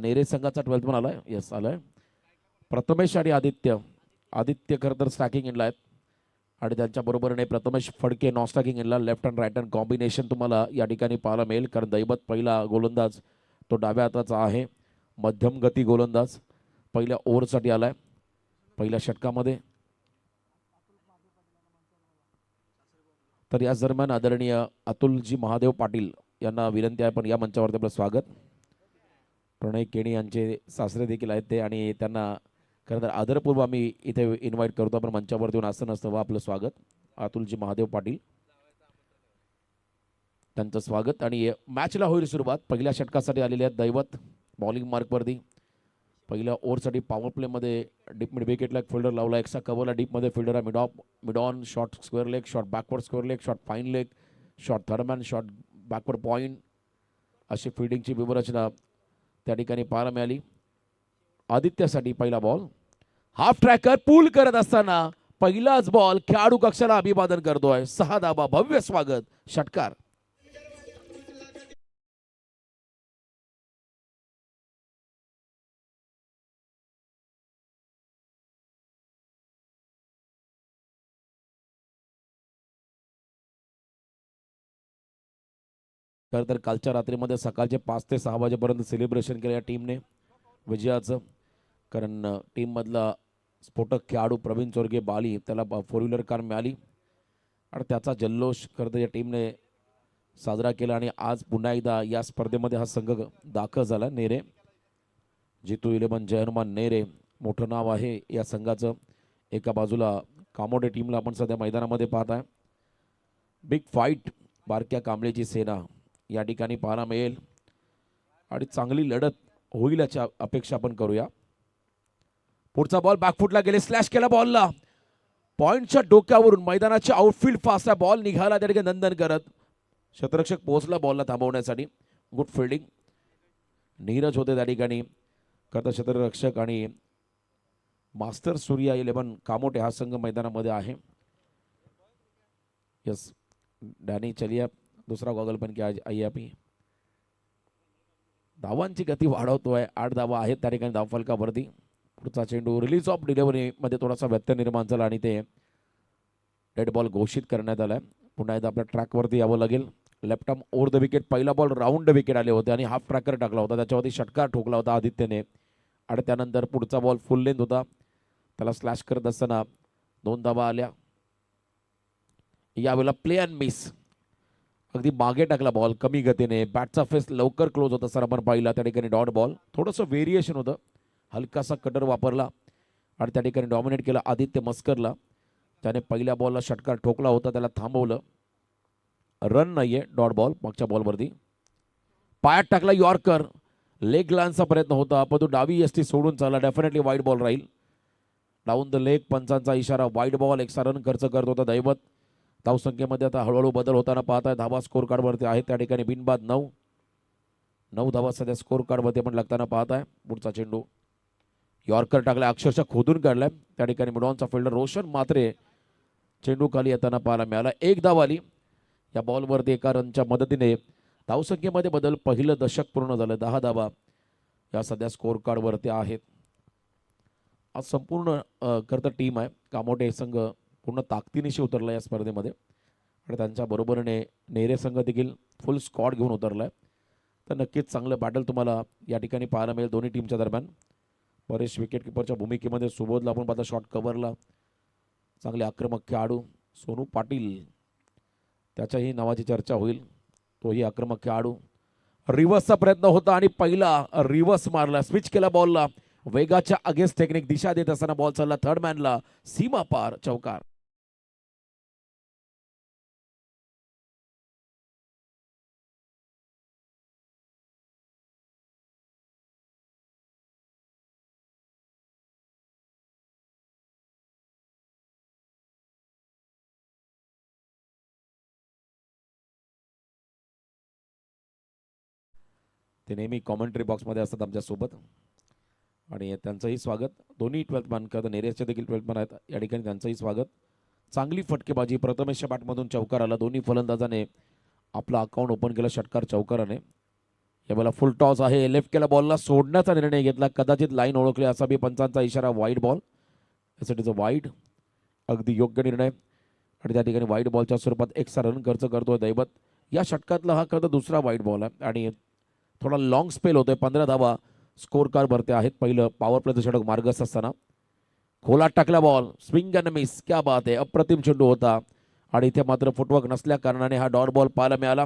नेरे संघाचा 12th one आलाय. Yes आलाय. प्रथमेश आणि आदित्य. आदित्य खरं तर स्टॅकिंग इनला आहेत आणि त्यांच्या बरोबरीने प्रथमेश फडके नॉन स्टॅकिंग इनला. Left and right hand combination तुम्हाला या ठिकाणी पाहायला मिळेल, कारण दैवत पहिला गोलंदाज तो डाव्या हाताचा आहे. मध्यम गती गोलंदाज पहिल्या ओव्हरसाठी आलाय पहिल्या षटकामध्ये. तर याच दरम्यान आदरणीय अतुलजी महादेव पाटील यांना विनंती आहे, पण या मंचावरती आपलं स्वागत. प्रणय केणी यांचे सासरे देखील आहेत ते, आणि त्यांना खरं तर आदरपूर्व आम्ही इथे इन्व्हाइट करतो, पण मंचावरती येऊन असं नसतं. वा आपलं स्वागत अतुलजी महादेव पाटील, त्यांचं स्वागत. आणि मॅचला होईल सुरुवात. पहिल्या षटकासाठी आलेले आहेत दैवत बॉलिंग मार्कवरती. पहिल्या ओव्हरसाठी पॉवर प्लेमध्ये डीप मिड विकेटला एक फिल्डर लावला. एक्स्ट्रा कव्हरला डीपमध्ये फिल्डर आहे. Mid on short square leg, short backward square leg, short fine leg, short third man, short backward point, अशी फिल्डिंगची व्यूहरचना त्या ठिकाणी पाहायला मिळाली. आदित्यसाठी पहिला बॉल हाफ ट्रॅकर पूल करत असताना पहिलाच बॉल खेळाडू कक्षाला अभिवादन करतोय. 6 धावा, भव्य स्वागत, षटकार. खरं तर कालच्या रात्रीमध्ये सकाळचे 5 ते 6 वाजेपर्यंत सेलिब्रेशन केलं या टीमने विजयाचं, कारण टीममधला स्फोटक खेळाडू प्रवीण चोरगे बाली त्याला 4 व्हीलर कार मिळाली आणि त्याचा जल्लोष खरं तर या टीमने साजरा केला. आणि आज पुन्हा एकदा या स्पर्धेमध्ये हा संघ दाखल झाला. नेरे जितू 11 जय हनुमान नेरे मोठं नाव आहे या संघाचं. एका बाजूला कामोडे टीमला आपण सध्या मैदानामध्ये पाहत आहे. बिग फाईट बारक्या कांबळेची सेना या ठिकाणी पाहायला मिळेल आणि चांगली लढत होईल याची अपेक्षा आपण करूया. पुढचा बॉल बॅकफुटला गेले, स्लॅश केला बॉलला, पॉइंटच्या डोक्यावरून मैदानाच्या आउटफील्ड फास्ट बॉल निघाला त्या ठिकाणी नंदन करत. क्षेत्ररक्षक पोहोचला बॉलला थांबवण्यासाठी. गुड फिल्डिंग नीरज होते त्या ठिकाणी करता क्षेत्ररक्षक. आणि मास्टर सूर्या 11 कामोटे हा संघ मैदानामध्ये आहे. यस डॅनी चलिया दुसरा गॉगल पण किया आइए अभी. धावांची गती वाढवतोय. 8 धावा आहेत त्या ठिकाणी धावफलकावरती. पुढचा चेंडू रिलीज ऑफ डिलिव्हरीमध्ये थोडासा व्यत्यय निर्माण झाला आणि ते डेड बॉल घोषित करण्यात आलाय. पुन्हा एकदा आपल्या ट्रॅकवरती यावं लागेल. Left arm over the wicket. पहिला बॉल राऊंड विकेट आले होते आणि हाफ ट्रॅकर टाकला होता, त्याच्यावरती षटकार ठोकला होता आदित्यने. आणि त्यानंतर पुढचा बॉल फुल लेंथ होता, त्याला स्लॅश करत असताना 2 धावा आल्या. यावेळेला प्ले अँड मिस, अगदी मागे टाकला बॉल कमी गतीने. बॅटचा फेस लवकर क्लोज होता सर आपण पाहिला त्या ठिकाणी. डॉट बॉल थोडंसं व्हेरिएशन होतं, हलकासा कटर वापरला आणि त्या ठिकाणी डॉमिनेट केला आदित्य मस्करला. त्याने पहिल्या बॉलला षटकार ठोकला होता, त्याला थांबवलं. रन नाहीये, डॉट बॉल. मागच्या बॉलवरती पायात टाकला यॉर्कर. लेग लाईनचा प्रयत्न होता पण तो डावी यष्टी सोडून चालला. डेफिनेटली वाईड बॉल राहील. डाऊन द लेग, पंचांचा इशारा, वाईड बॉल. एक्स्ट्रा रन खर्च करत होता दैवत. धावसंख्येमध्ये आता हळूहळू बदल होताना पाहताय. धावा स्कोर कार्डवरती आहे त्या ठिकाणी बिनबाद 9 धावा सध्या स्कोर कार्डवरती पण लागताना पाहताय. पुढचा चेंडू यॉर्कर टाकला, अक्षरशः खोदून काढलाय त्या ठिकाणी. मिडॉनचा फिल्डर रोशन मात्रे चेंडू खाली येताना पाहायला मिळाला. 1 धाव आली या बॉलवरती. एका रनच्या मदतीने धावसंख्येमध्ये बदल. पहिलं दशक पूर्ण झालं. 10 धावा या सध्या स्कोर कार्डवरती आहेत. आज संपूर्ण खरं टीम आहे. कामोटे संघ पूर्ण ताकदीनिशी उतरला या स्पर्धेमध्ये आणि त्यांच्या बरोबरीने नेरे संघ देखील फुल स्क्वॉड घेऊन उतरलाय. तर नक्कीच चांगलं बॅटल तुम्हाला या ठिकाणी पाहायला मिळेल दोन्ही टीमच्या दरम्यान. परेश विकेट किपरच्या भूमिकेमध्ये, सुबोधला आपण पाहता शॉर्ट कव्हरला. चांगले आक्रमक खेळाडू सोनू पाटील, त्याच्याही नावाची चर्चा होईल. तोही आक्रमक खेळाडू. रिव्हर्सचा प्रयत्न होता आणि पहिला रिव्हर्स मारला, स्विच केला बॉलला. वेगाच्या अगेन्स्ट टेक्निक दिशा देत असताना बॉल चालला थर्ड मॅनला, सीमा पार, चौकार. ते नेहमी कॉमेंट्री बॉक्समध्ये असतात आमच्यासोबत आणि त्यांचंही स्वागत. दोन्ही 12th मॅन करतात, नेरेचे देखील 12th मॅन आहेत या ठिकाणी, त्यांचंही स्वागत. चांगली फटकेबाजी, प्रथमेशच्या बॅटमधून चौकार आला. दोन्ही फलंदाजाने आपला अकाउंट ओपन केलं षटकार चौकाराने. या बॉलला फुल टॉस आहे. लेफ्ट केला बॉलला सोडण्याचा निर्णय घेतला. कदाचित लाईन ओळखली असा बी पंचांचा इशारा. वाईड बॉल, यासाठीचं वाईड. अगदी योग्य निर्णय. आणि त्या ठिकाणी वाईड बॉलच्या स्वरूपात एक्स्ट्रा रन खर्च करतोय दैवत. या षटकातला हा खरं दुसरा वाईड बॉल आहे आणि थोडा लॉंग स्पेल होतोय. 15 धावा स्कोर कार्ड भरते आहेत. पहिलं पॉवर प्लेचं षटक मार्गस्थ असताना खोलात टाकला बॉल. Swing and miss. क्या बात आहे. अप्रतिम चेंडू होता आणि इथे मात्र फुटवर्क नसल्या कारणाने हा डॉट बॉल पाहायला मिळाला.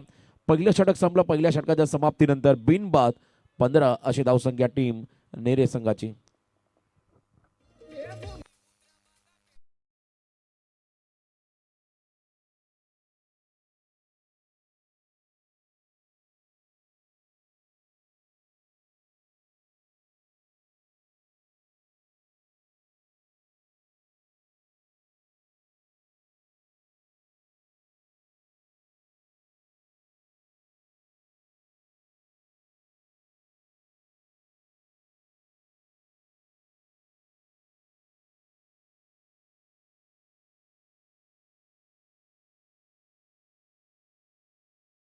पहिलं षटक संपलं. पहिल्या षटकाच्या समाप्तीनंतर बिनबाद 15 अशी धावसंख्या टीम नेरे संघाची.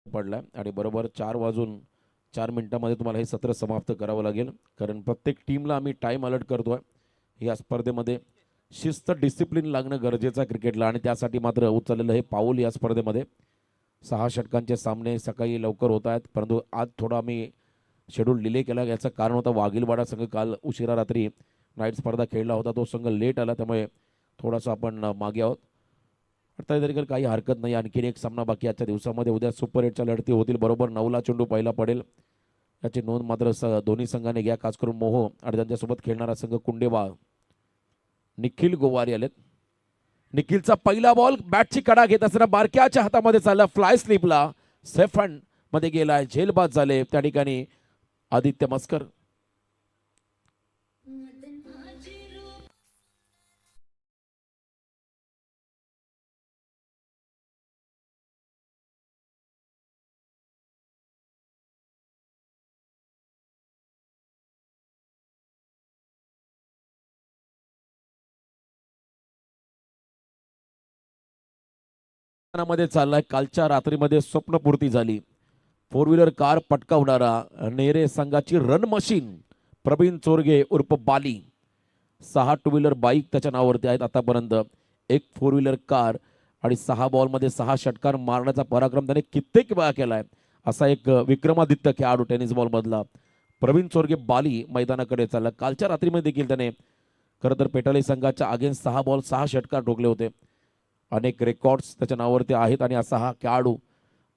पडलाय आणि बरोबर 4:04 तुम्हाला हे सत्र समाप्त करावं लागेल. कारण प्रत्येक टीमला आम्ही टाइम अलर्ट करतोय. या स्पर्धेमध्ये शिस्त डिसिप्लिन लागणं गरजेचं आहे क्रिकेटला आणि त्यासाठी मात्र उचललेलं हे पाऊल या स्पर्धेमध्ये. 6 षटकांचे सामने सकाळी लवकर होत आहेत, परंतु आज थोडा आम्ही शेड्यूल डिले केला. याचं कारण होतं वाघीलवाडा संघ काल उशिरा रात्री नाईट स्पर्धा खेळला होता. तो संघ लेट आला, त्यामुळे थोडासा आपण मागे आहोत. तरी काही हरकत नाही. आणखीन एक सामना बाकी आजच्या दिवसामध्ये. उद्या सुपर 8च्या लढती होतील. बरोबर 9ला चेंडू पहिला पडेल. याची नोंद मात्र दोन्ही संघाने घ्या. खास करून मोहो आणि त्यांच्यासोबत खेळणारा संघ कुंडेवाळ. निखिल गोवारी आलेत. निखिलचा पहिला बॉल बॅटची कडा घेत असताना बारक्याच्या हातामध्ये चालला. फ्लाय स्लिपला सेफ हँड मध्ये गेलाय. झेलबाद झाले त्या ठिकाणी आदित्य मस्कर. मध्ये चाललाय. कालच्या रात्रीमध्ये स्वप्नपूर्ती झाली. 4 व्हीलर कार पटकावणारा नेरे संघाची रन मशीन प्रवीण चोरगे उर्फ बाली. 6 टू व्हीलर बाईक त्याच्या नावावरती आहेत आतापर्यंत. 1 4 व्हीलर कार आणि 6 बॉलमध्ये 6 षटकार मारण्याचा पराक्रम त्याने कित्येक वेळा केलाय. असा एक विक्रमादित्य खेळाडू टेनिस बॉल मधला प्रवीण चोरगे बाली मैदानाकडे चालला. कालच्या रात्रीमध्ये देखील त्याने खरं तर पेटाली संघाच्या अगेन्स्ट 6 बॉल 6 षटकार ठोकले होते. अनेक रेकॉर्ड्स त्याच्या नावावरती आहेत आणि असा हा खेळाडू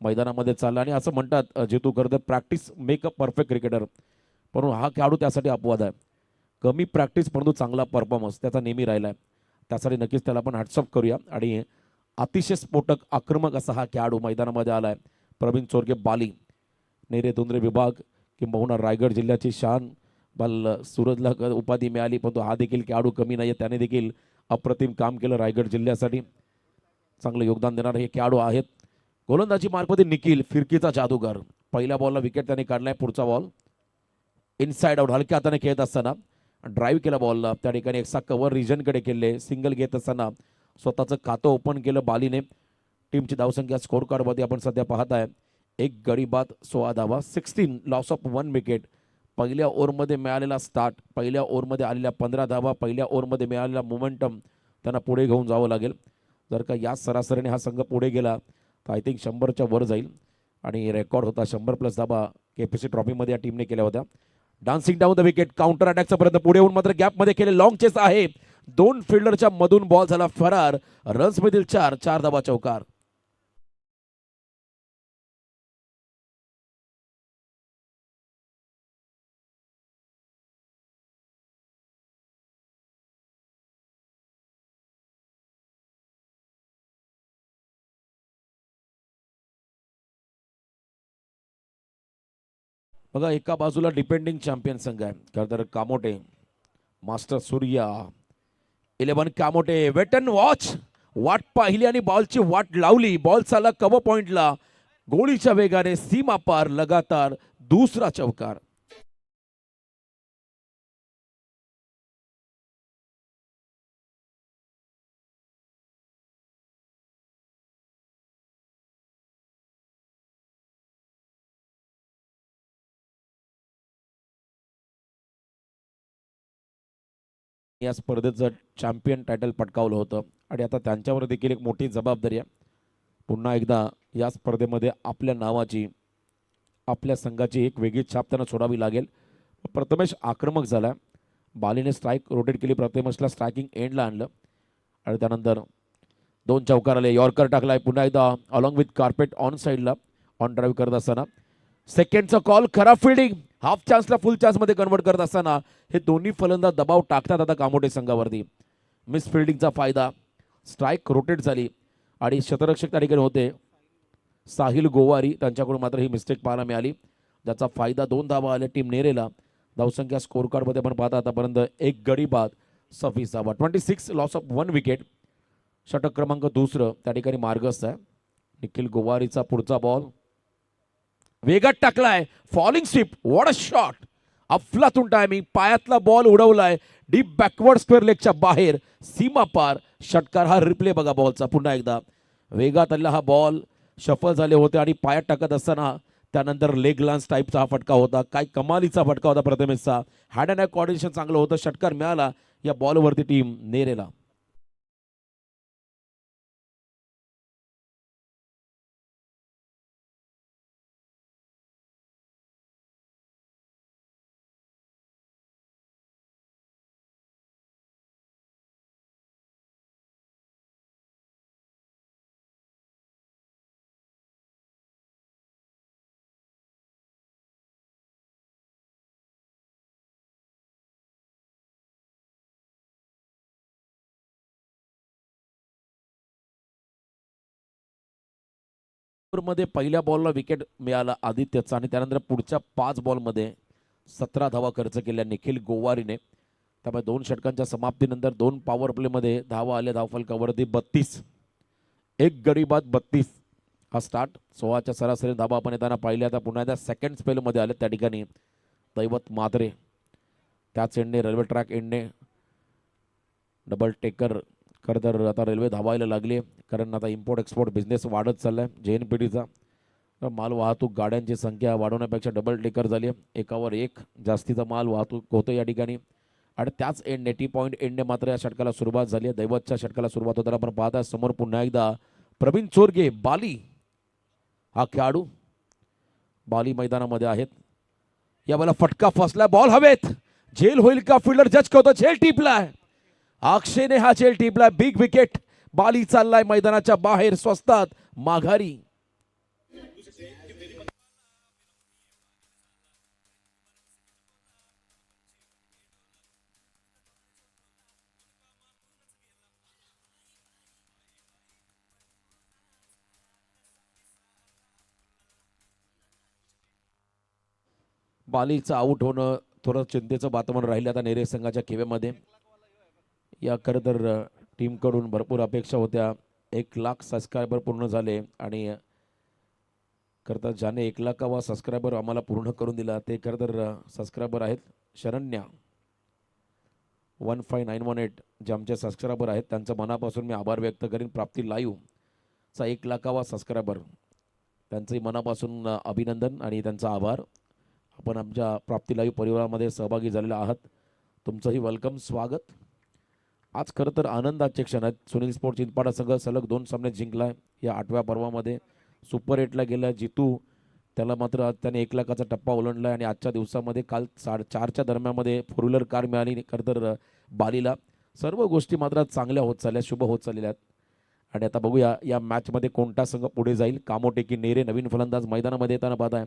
मैदानामध्ये चालला. आणि असं म्हणतात जे तू करत practice make a perfect cricketer, पण हा खेळाडू त्यासाठी अपवाद आहे. कमी प्रॅक्टिस परंतु चांगला परफॉर्मन्स त्याचा नेहमी राहिला आहे. त्यासाठी नक्कीच त्याला आपण हॅट्सअप करूया. आणि अतिशय स्फोटक आक्रमक असा हा खेळाडू मैदानामध्ये आलाय प्रवीण चोरगे बाली. नेरे धुंद्रे विभाग किंबहुना रायगड जिल्ह्याची शान बल सूरजला उपाधी मिळाली, परंतु हा देखील खेळाडू कमी नाही. त्याने देखील अप्रतिम काम केलं रायगड जिल्ह्यासाठी. चांगलं योगदान देणारे हे खेळाडू आहेत. गोलंदाजी मार्गमध्ये निखिल फिरकीचा जादूगार. पहिल्या बॉलला विकेट त्याने काढलाय. पुढचा बॉल इनसाइड आउट हलक्या हाताने खेळत असताना ड्राईव्ह केला बॉलला. त्या ठिकाणी एक कव्हर रिजनकडे केले. सिंगल घेत असताना स्वतःचं खातं ओपन केलं बालीने. टीमची धावसंख्या स्कोर कार्डमध्ये आपण सध्या पाहत आहे. 1 गडी बाद 16 धावा. 16 लॉस ऑफ 1 विकेट. पहिल्या ओव्हरमध्ये मिळालेला स्टार्ट, पहिल्या ओव्हरमध्ये आलेल्या 15 धावा, पहिल्या ओव्हरमध्ये मिळालेला मोमेंटम त्यांना पुढे घेऊन जावं लागेल. जर का या सरासरीने हा संघ पुढे गेला तर आय थिंक 100च्या वर जाईल. आणि रेकॉर्ड होता 100+ धावा केपीसी ट्रॉफीमध्ये या टीमने केल्या होत्या. Dancing down the wicket. Counter अटॅकचा प्रयत्न पुढे येऊन मात्र गॅपमध्ये केले. लॉंग चेस आहे. 2 फिल्डरच्या मधून बॉल झाला फरार. रन्स मधील 4 धावा चौकार. बघा एका बाजूला डिपेंडिंग चॅम्पियन संघ आहे खरं तर Kamothe. Master Surya 11 Kamothe. Wait and watch. वाट पाहिली आणि बॉलची वाट लावली. बॉल चालला कव्हर पॉइंटला. गोळीच्या वेगाने सीमा पार. लगातार दुसरा चौकार. या स्पर्धेचं चॅम्पियन टायटल पटकावलं होतं आणि आता त्यांच्यावर देखील एक मोठी जबाबदारी आहे. पुन्हा एकदा या स्पर्धेमध्ये आपल्या नावाची आपल्या संघाची एक वेगळी छाप त्यांना सोडावी लागेल. प्रथमेश आक्रमक झाला. बालीने स्ट्राईक रोटेट केली. प्रथमेशला स्ट्रायकिंग एंडला आणलं आणि त्यानंतर 2 चौकार आले. यॉर्कर टाकलाय पुन्हा एकदा अलॉंग विथ कार्पेट ऑन साईडला ऑन ड्राईव्ह करत असताना सेकंडचा कॉल. खराब फिल्डिंग. हाफ चान्सला फुल चान्समध्ये कन्वर्ट करत असताना हे दोन्ही फलंदाज दबाव टाकतात आता कामोटे संघावरती. मिस फिल्डिंगचा फायदा. स्ट्राईक रोटेट झाली आणि शतरक्षक त्या ठिकाणी होते साहिल गोवारी. त्यांच्याकडून मात्र ही मिस्टेक पाहायला मिळाली ज्याचा फायदा 2 धावा आल्या टीम नेरेला. धावसंख्या स्कोर कार्डमध्ये आपण पाहता आतापर्यंत 1 गडी बाद 26 धावा. 26 लॉस ऑफ 1 विकेट. षटक क्रमांक 2 त्या ठिकाणी मार्गस्थ आहे. निखिल गोवारीचा पुढचा बॉल वेगात टाकलाय. Falling sweep. What a shot. अफलातून टायमिंग. पायातला बॉल उडवलाय डीप बॅकवर्ड स्क्वेअर लेगच्या बाहेर सीमा पार. षटकार. हा रिप्ले बघा बॉलचा पुन्हा एकदा. वेगात आलेला हा बॉल शफल झाले होते आणि पायात टाकत असताना त्यानंतर लेग लान्स टाईपचा हा फटका होता. काय कमालीचा फटका होता प्रथमेशचा. हॅड अँड कॉर्डिनेशन चांगलं होतं. षटकार मिळाला या बॉलवरती टीम नेरेला. मध्ये पहिल्या बॉलला विकेट मिळाला आदित्यचा आणि त्यानंतर पुढच्या 5 बॉलमध्ये 17 धावा खर्च केल्या निखिल गोवारीने. त्यामुळे 2 षटकांच्या समाप्तीनंतर 2 पॉवर प्लेमध्ये धावा आल्या धावफलकावरती 32. 1 गडी बाद 32 हा स्टार्ट. 16च्या सरासरी धावा आपण येताना पाहिल्या. आता पुन्हा एकदा सेकंड स्पेलमध्ये आले त्या ठिकाणी दैवत मात्रे. त्याच एंडने रेल्वे ट्रॅक एंडने डबल टेकर खरं आता रेल्वे धावायला लागली कारण आता इम्पोर्ट एक्सपोर्ट बिझनेस वाढत चाललाय JNPTचा. माल वाहतूक गाड्यांची संख्या वाढवण्यापेक्षा डबल टेकर झाली. एकावर एक जास्तीचा माल वाहतूक होतं या ठिकाणी आणि त्याच एंडने टी पॉईंट एंडने मात्र या षटकाला सुरुवात झाली आहे. दैवतच्या षटकाला सुरुवात होताना आपण पाहता समोर पुन्हा एकदा प्रवीण चोरगे बाली हा खेळाडू बाली मैदानामध्ये आहेत. या वेळेला फटका फसला. बॉल हवेत. झेल होईल का. फिल्डर जज करतो. झेल टिपलाय. अक्षयने हा झेल टिपलाय. Big wicket. बाली चाललाय मैदानाच्या बाहेर स्वस्तात माघारी. बालीचं आऊट होणं थोडं चिंतेचं वातावरण राहिलं आता नेरे संघाच्या केवेमध्ये. या खरं तर टीमकडून भरपूर अपेक्षा होत्या. 1 लाख सबस्क्रायबर पूर्ण झाले आणि खरं तर ज्याने 1 लाखावा सबस्क्रायबर आम्हाला पूर्ण करून दिला ते खरं तर सबस्क्रायबर आहेत शरण्या 15918 जे आमचे सबस्क्रायबर आहेत त्यांचं मनापासून मी आभार व्यक्त करीन. प्राप्ती लाईव्हचा 1 लाखावा सबस्क्रायबर त्यांचंही मनापासून अभिनंदन आणि त्यांचा आभार. आपण आमच्या प्राप्ती लाईव्ह परिवारामध्ये सहभागी झालेला आहात. तुमचंही वेलकम स्वागत. आज खरं तर आनंदाचे क्षण आहेत. सुनील स्पोर्ट चिंचपाडा संघ सलग 2 सामने जिंकलाय या 8व्या पर्वामध्ये. सुपर 8ला गेला जितू. त्याला मात्र आज त्याने 1 लाखाचा टप्पा ओलांडला आणि आजच्या दिवसामध्ये काल 4:30च्या दरम्यानमध्ये 4 व्हीलर कार मिळाली खरं तर बालीला. सर्व गोष्टी मात्र चांगल्या होत चालल्या शुभ होत चाललेल्या आहेत आणि आता बघूया या मॅचमध्ये कोणता संघ पुढे जाईल. कामोटे की नेरे. नवीन फलंदाज मैदानामध्ये येताना पाहताय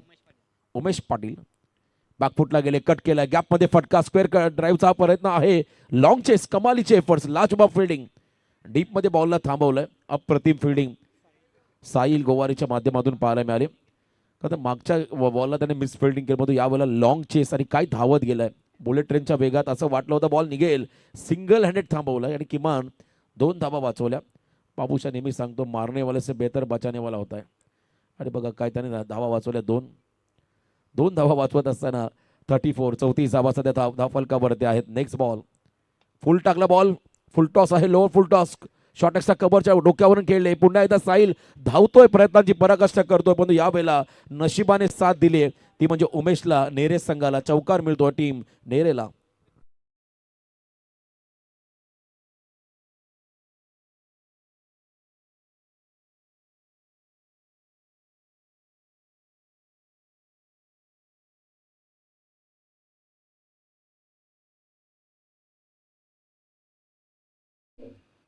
उमेश पाटील. बॅकफुटला गेले. कट केला. गॅपमध्ये फटका. स्क्वेअर ड्राईव्हचा प्रयत्न आहे. Long chase. कमालीचे एफर्ट्स. लाजबाब फिल्डिंग. डीपमध्ये बॉलला थांबवलंय. अप्रतिम फिल्डिंग साहिल गोवारीच्या माध्यमातून पाहायला मिळाले. कारण मागच्या बॉलला त्याने मिस फिल्डिंग केलं परंतु यावेळेला लॉंग चेस आणि काय धावत गेलाय. बुलेट ट्रेनच्या वेगात असं वाटलं होतं बॉल निघेल. सिंगल हँडेड थांबवलं आणि किमान 2 धावा वाचवल्या. बाबूशा नेहमी सांगतो मारणे वाले से बेहतर बचाने वाला होता है. आणि बघा काय त्याने धावा वाचवल्या. 2 धावा वाचवत असताना 34 धावा सध्या धावफलकावरती आहेत. नेक्स्ट बॉल फुल टाकला. बॉल फुल टॉस आहे. Lower full toss. शॉर्टेक्सच्या कव्हरच्या डोक्यावरून खेळले. पुन्हा एकदा साहिल धावतोय. प्रयत्नांची पराकाष्ठा करतोय परंतु यावेळेला नशिबाने साथ दिली ती म्हणजे उमेशला. नेरे संघाला चौकार मिळतो टीम नेरेला.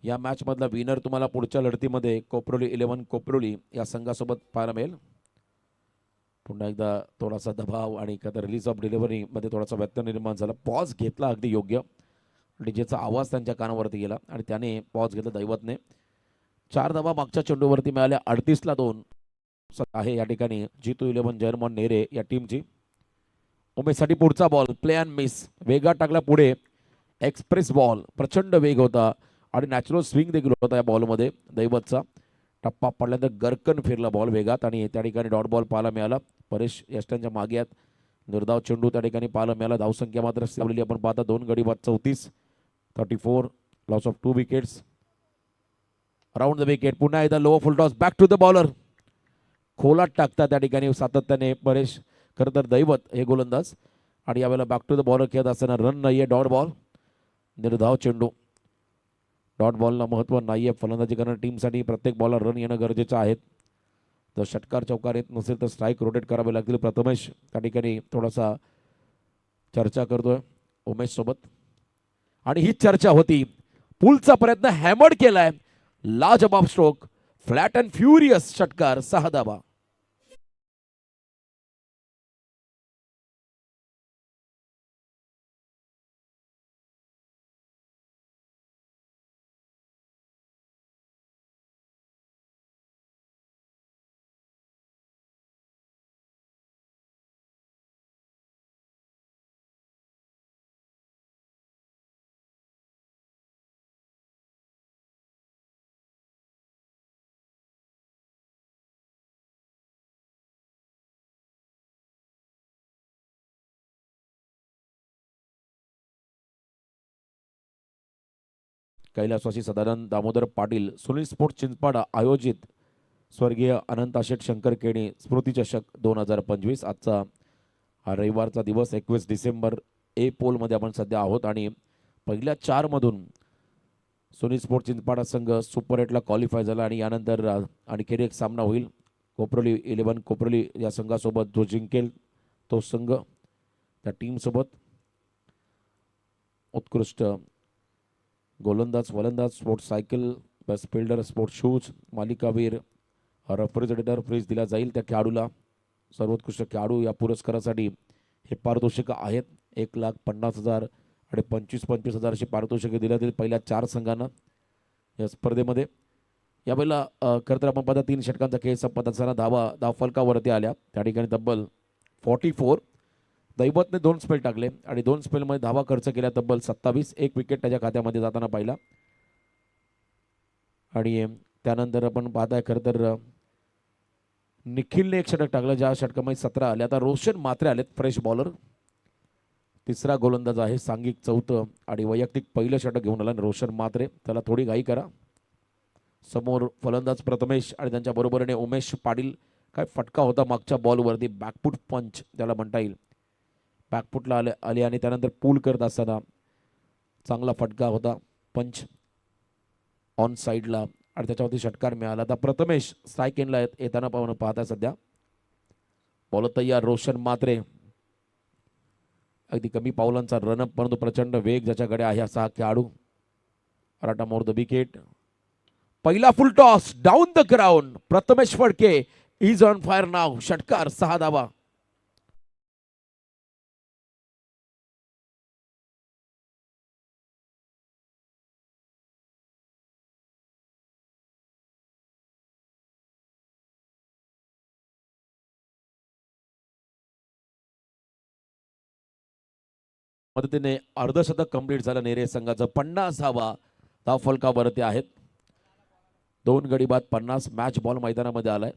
या मॅच मधला विनर तुम्हाला पुढच्या लढतीमध्ये कोपरोली 11 कोपरोली या संघासोबत पाहायला मिळेल. पुन्हा एकदा थोडासा दबाव आणि एखादा रिलीज ऑफ डिलिव्हरी मध्ये थोडासा व्यत्यय निर्माण झाला. पॉज घेतला अगदी योग्य. डीजेचा आवाज त्यांच्या कानावरती गेला आणि त्याने पॉज घेतला दैवतने. 4 धावा मागच्या चेंडूवरती मिळाल्या. 38ला 2 आहे या ठिकाणी G2 11 जर्मन नेरे या टीमची. उमेशसाठी पुढचा बॉल प्ले अँड मिस. वेगात टाकला पुढे. एक्सप्रेस बॉल, प्रचंड वेग होता आणि नॅचरल स्विंग देखील होता या बॉलमध्ये दैवतचा. टप्पा पडल्यानंतर गरकन फिरला बॉल वेगात आणि त्या ठिकाणी डॉट बॉल पाहायला मिळाला. परेश यष्ट्यांच्या मागे आहेत. निर्धाव चेंडू त्या ठिकाणी पाहायला मिळाला. धावसंख्या मात्र लावलेली आपण पाहता 2 गडी बाद 34, 34, loss of 2 wickets. Around the wicket. पुन्हा एकदा low full toss back to the bowler. खोलात टाकता त्या ठिकाणी सातत्याने परेश. खरं तर दैवत हे गोलंदाज आणि यावेळेला बॅक टू द बॉलर खेळत असताना रन नाही आहे. Dot ball. निर्धाव चेंडू. डॉट बॉलला महत्त्व नाही आहे फलंदाजी करणाऱ्या टीमसाठी. प्रत्येक बॉलर रन येणं गरजेचं आहे. जर षटकार चौकार येत नसेल तर स्ट्राईक रोटेट करावे लागतील. प्रथमेश त्या ठिकाणी थोडासा चर्चा करतोय उमेश सोबत आणि ही चर्चा होती. पुलचा प्रयत्न हॅमर्ड केलाय. लाजबाब स्ट्रोक. फ्लॅट अँड फ्युरियस षटकार. 6 धावा. कैलासवासी सदानंद दामोदर पाटील सुनील स्पोर्ट्स चिंचपाडा आयोजित स्वर्गीय अनंत आशेठ शंकर केणी स्मृती चषक 2025. आजचा हा रविवारचा दिवस 21 डिसेंबर. ए पोलमध्ये आपण सध्या आहोत आणि पहिल्या 4 मधून सुनील स्पोर्ट्स चिंचपाडा संघ सुपर 8ला क्वालिफाय झाला आणि यानंतर आणखी एक सामना होईल कोपरोली 11 कोपरोली या संघासोबत. जो जिंकेल तो संघ त्या टीमसोबत उत्कृष्ट गोलंदाज फलंदाज sports cycle best fielder sports shoes मालिकावीर रेफ्रिजरेटर फ्रीज दिला जाईल त्या खेळाडूला. सर्वोत्कृष्ट खेळाडू या पुरस्कारासाठी हे पारितोषिक आहेत. 1,50,000 आणि 25,000 अशी पारितोषिके दिल्या जातील पहिल्या 4 संघांना या स्पर्धेमध्ये. यावेळेला खरं तर आपण पाहता 3 षटकांचा खेळ संपत असताना धाव फलकावरती आल्या. त्या ठिकाणी तब्बल 44. दैवतने 2 स्पेल टाकले आणि 2 स्पेलमध्ये धावा खर्च केल्या तब्बल 27. 1 विकेट त्याच्या खात्यामध्ये जाताना पाहिला आणि त्यानंतर आपण पाहताय खरं तर निखिलने 1 षटक टाकलं ज्या षटकामध्ये 17 आले. आता रोशन मात्रे आलेत फ्रेश बॉलर. तिसरा गोलंदाज आहे सांघिक 4थं आणि वैयक्तिक पहिलं षटक घेऊन आला रोशन मात्रे. त्याला थोडी घाई करा. समोर फलंदाज प्रथमेश आणि त्यांच्या बरोबरीने उमेश पाटील. काय फटका होता मागच्या बॉलवरती. बॅकफुट पंच त्याला म्हणता येईल. बॅकफुटला आले आणि त्यानंतर पूल करत असताना चांगला फटका होता पंच ऑन साईडला आणि त्याच्यावरती षटकार मिळाला. आता प्रथमेश स्ट्राईक एंडला येताना पाहता सध्या. बॉल तयार. रोशन मात्रे अगदी कमी पावलांचा रनअप परंतु प्रचंड वेग ज्याच्याकडे आहे असा हा खेळाडू. अराटा मोर द विकेट. पहिला full toss down the ground. Prathamesh Phadke is on fire नाव. षटकार. 6 धावा. मदतीने अर्धशतक कंप्लीट झालं नेरे संघाचं. 50 धावा धाव फलकावरती आहेत. 2 गडी बाद 50. मॅच बॉल मैदानामध्ये आलाय.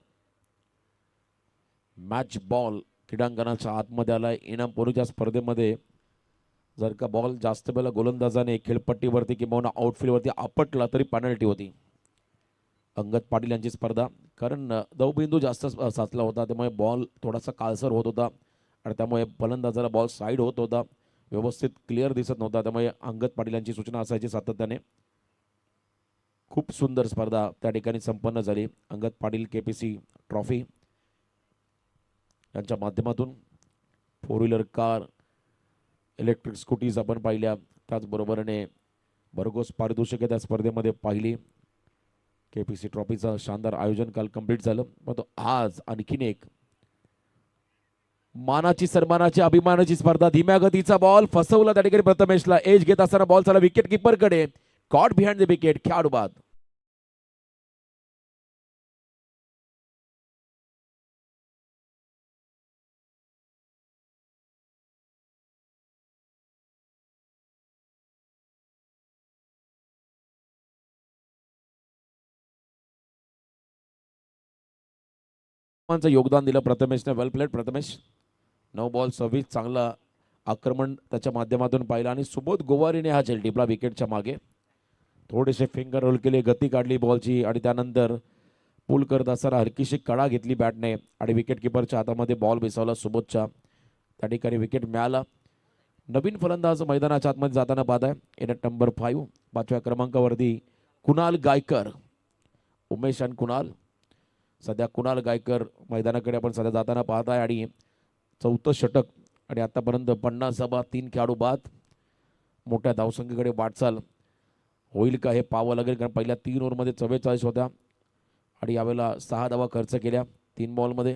मॅच बॉल क्रीडांगणाच्या आतमध्ये आलाय. इनामपोरीच्या स्पर्धेमध्ये जर का बॉल जास्त वेळेला गोलंदाजाने खेळपट्टीवरती किंवा आउटफील्डवरती आपटला तरी पेनल्टी होती. अंगद पाटील यांची स्पर्धा कारण दवबिंदू जास्त साचला होता त्यामुळे बॉल थोडासा काळसर होत होता आणि त्यामुळे फलंदाजाला बॉल साईड होत होता. व्यवस्थित क्लिअर दिसत नव्हता त्यामुळे अंगद पाटील यांची सूचना असायची सातत्याने. खूप सुंदर स्पर्धा त्या ठिकाणी संपन्न झाली. अंगद पाटील KPC ट्रॉफी यांच्या माध्यमातून 4 व्हीलर कार इलेक्ट्रिक स्कूटीज आपण पाहिल्या. त्याचबरोबरीने भरघोस पारितोषिके त्या स्पर्धेमध्ये पाहिली. KPC ट्रॉफीचं शानदार आयोजन काल कंप्लीट झालं. पण आज आणखीन एक मानाची सन्मानाची अभिमानाची स्पर्धा. धीम्या गतीचा बॉल फसवला त्या ठिकाणी प्रथमेशला. एज घेत असताना बॉल चला विकेट किपर कडे. Caught behind the wicket. खेळाडू बाद. योगदान दिलं प्रथमेशने. वेल प्लेड प्रथमेश. 9 बॉल 26 चांगला आक्रमण त्याच्या माध्यमातून पाहिलं आणि सुबोध गोवारीने हा झेल टिपला विकेटच्या मागे. थोडेसे फिंगर रोल केले, गती काढली बॉलची आणि त्यानंतर पुल करत असताना हलकीशी कडा घेतली बॅटने आणि विकेट किपरच्या हातामध्ये बॉल बिसावला सुबोधच्या. त्या ठिकाणी विकेट मिळाला. नवीन फलंदाज मैदानाच्या आतमध्ये जाताना पाहत आहे. इनट नंबर 5 5व्या क्रमांकावरती कुणाल गायकर. उमेश आणि कुणाल. सध्या कुणाल गायकर मैदानाकडे आपण सध्या जाताना पाहत आहे आणि 4थं षटक आणि आतापर्यंत 50 धावा, 3 खेळाडू बाद. मोठ्या धावसंख्येकडे वाटचाल होईल का हे पाहावं लागेल, कारण पहिल्या 3 ओव्हरमध्ये 44 होत्या आणि यावेळेला 6 धावा खर्च केल्या 3 बॉलमध्ये.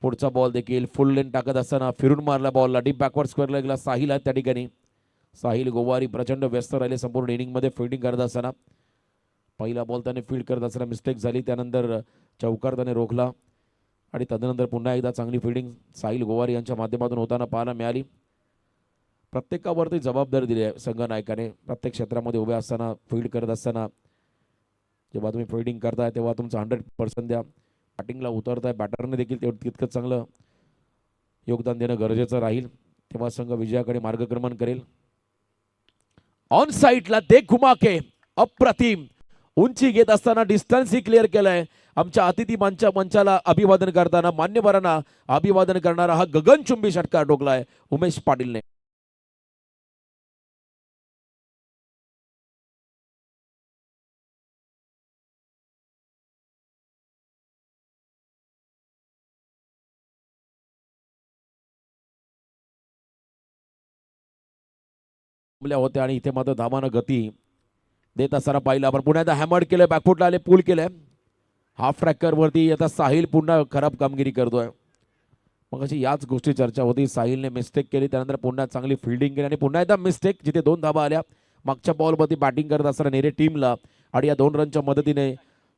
पुढचा बॉल देखील फुल लेन टाकत असताना फिरून मारला बॉलला. डीप बॅकवर्ड स्क्वेअरला गेला. साहिल आहे त्या ठिकाणी. साहिल गोवारी प्रचंड व्यस्त राहिले संपूर्ण इनिंगमध्ये फिल्डिंग करत असताना. पहिला बॉल त्याने फील्ड करत असताना मिस्टेक झाली, त्यानंतर चौकार त्याने रोखला आणि तदनंतर पुन्हा एकदा चांगली फिल्डिंग साहिल गोवारी यांच्या माध्यमातून होताना पाहायला मिळाली. प्रत्येकावरती जबाबदारी दिली आहे संघ नायकाने. प्रत्येक क्षेत्रामध्ये उभे असताना फील्ड करत असताना जेव्हा तुम्ही फिल्डिंग करताय तेव्हा तुमचं 100% द्या. बॅटिंगला उतरताय बॅटरने देखील तितकंच चांगलं योगदान देणं गरजेचं राहील, तेव्हा संघ विजयाकडे मार्गक्रमण करेल. ऑन साईडला ते घुमाके अप्रतिम उंची घेत असताना डिस्टन्स ही क्लिअर केलंय. आमच्या अतिथी मंचाला अभिवादन करताना मान्यवरांना अभिवादन करणारा हा गगनचुंबी षटकार ठोकलाय उमेश पाटीलने. होत्या आणि इथे मात्र धावानं गती देत असताना पाहिलं आपण. पुन्हा एकदा हॅमर्ड केलंय, बॅकफुटला आले, पूल केलंय. हाफ ट्रॅकर वरती आता साहिल पुन्हा खराब कामगिरी करतोय. मग अशी याच गोष्टी चर्चा होती. साहिलने मिस्टेक केली, त्यानंतर पुन्हा चांगली फिल्डिंग केली आणि पुन्हा एकदा मिस्टेक, जिथे 2 धाबा आल्या. मागच्या बॉलवरती बॅटिंग करत असताना नेरे टीमला आणि या 2 रनच्या मदतीने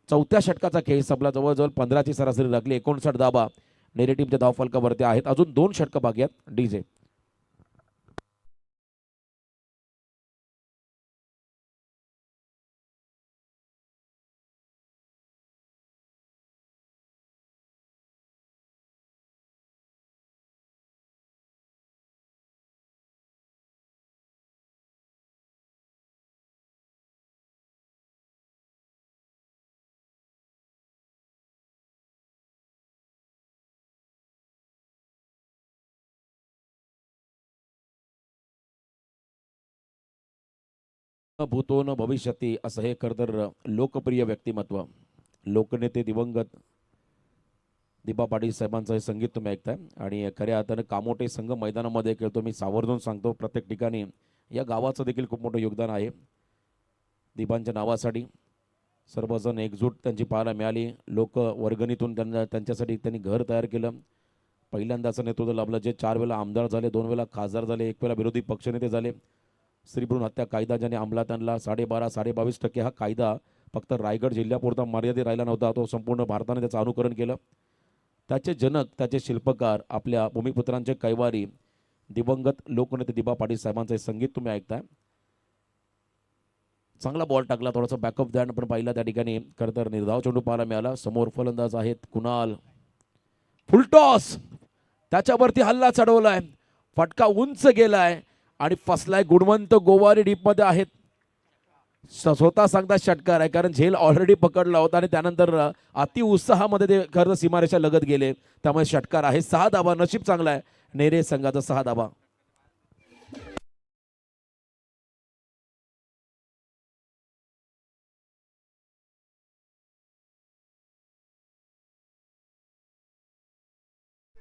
4थ्या षटकाचा खेळ संपला. जवळजवळ 15ची सरासरी लागली. 59 धाबा नेरे टीमच्या धावफलकावरती आहेत. अजून 2 षटकं बाकी आहेत. डीजे भूतो न भविष्यती असं हे खरं तर लोकप्रिय व्यक्तिमत्व, लोकनेते दिवंगत दिबा पाटील साहेबांचं हे संगीत तुम्ही ऐकताय. आणि खऱ्या अर्थानं कामोठे संघ मैदानामध्ये खेळतो. मी सावर्जून सांगतो, प्रत्येक ठिकाणी या गावाचं देखील खूप मोठं योगदान आहे. दिबांच्या नावासाठी सर्वजण एकजूट त्यांची पाहायला मिळाली. लोक वर्गणीतून त्यांच्यासाठी त्यांनी घर तयार केलं. पहिल्यांदाचं नेतृत्व लाभलं, जे 4 वेळा आमदार झाले, 2 वेळा खासदार झाले, 1 वेळा विरोधी पक्षनेते झाले. स्त्रीभ्रूण हत्या कायदा ज्याने अंमलात आणला, 12.5-22% हा कायदा फक्त रायगड जिल्ह्यापुरता मर्यादित राहिला नव्हता, तो संपूर्ण भारताने त्याचं अनुकरण केलं. त्याचे जनक, त्याचे शिल्पकार, आपल्या भूमिपुत्रांचे कैवारी दिवंगत लोकनेते दिबा पाटील साहेबांचे संगीत तुम्ही ऐकताय. चांगला बॉल टाकला, थोडासा बॅकअप द्या पण पाहिला त्या ठिकाणी. खरं तर निर्धाव चेंडू पाहायला मिळाला. समोर फलंदाज आहेत कुणाल. फुलटॉस, त्याच्यावरती हल्ला चढवलाय, फटका उंच गेलाय आणि फसलाय. गुणवंत गोवारी डीपमध्ये आहेत. स्वतः सांगता षटकार आहे, कारण झेल ऑलरेडी पकडला होता आणि त्यानंतर अति उत्साहामध्ये ते खरं सीमारेषा लगत गेले, त्यामुळे षटकार आहे. 6 धाबा. नशीब चांगला आहे नेरे संघाचा. 6 धाबा.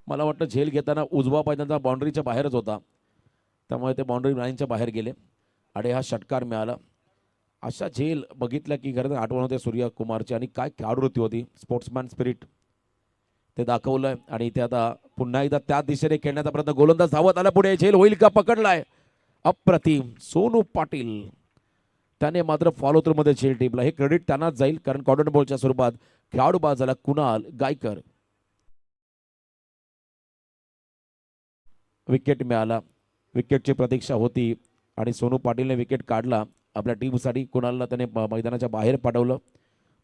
मला वाटतं झेल घेताना उजवा पाय त्यांचा बाउंड्रीच्या बाहेरच होता, त्यामुळे ते बाउंड्री लाईनच्या बाहेर गेले. आणि हा षटकार मिळाला. अशा झेल बघितल्या की खरं आठवण होते सूर्यकुमारची आणि काय खेळाडूवृत्ती होती, स्पोर्ट्समॅन स्पिरिट ते दाखवलंय. आणि इथे आता पुन्हा एकदा त्या दिशेने खेळण्याचा प्रयत्न, गोलंदाज धावत आला पुढे, झेल होईल का, पकडलाय, अप्रतिम सोनू पाटील, त्याने मात्र फॉलो थ्रू मध्ये झेल टीमला. हे क्रेडिट त्यांनाच जाईल कारण कॉर्नर बॉलच्या स्वरूपात खेळाडू बाद झाला कुणाल गायकर. विकेट मिळाला, विकेटची प्रतीक्षा होती आणि सोनू पाटीलने विकेट काढला आपल्या टीमसाठी. कुणालला त्याने मैदानाच्या बाहेर पाठवलं.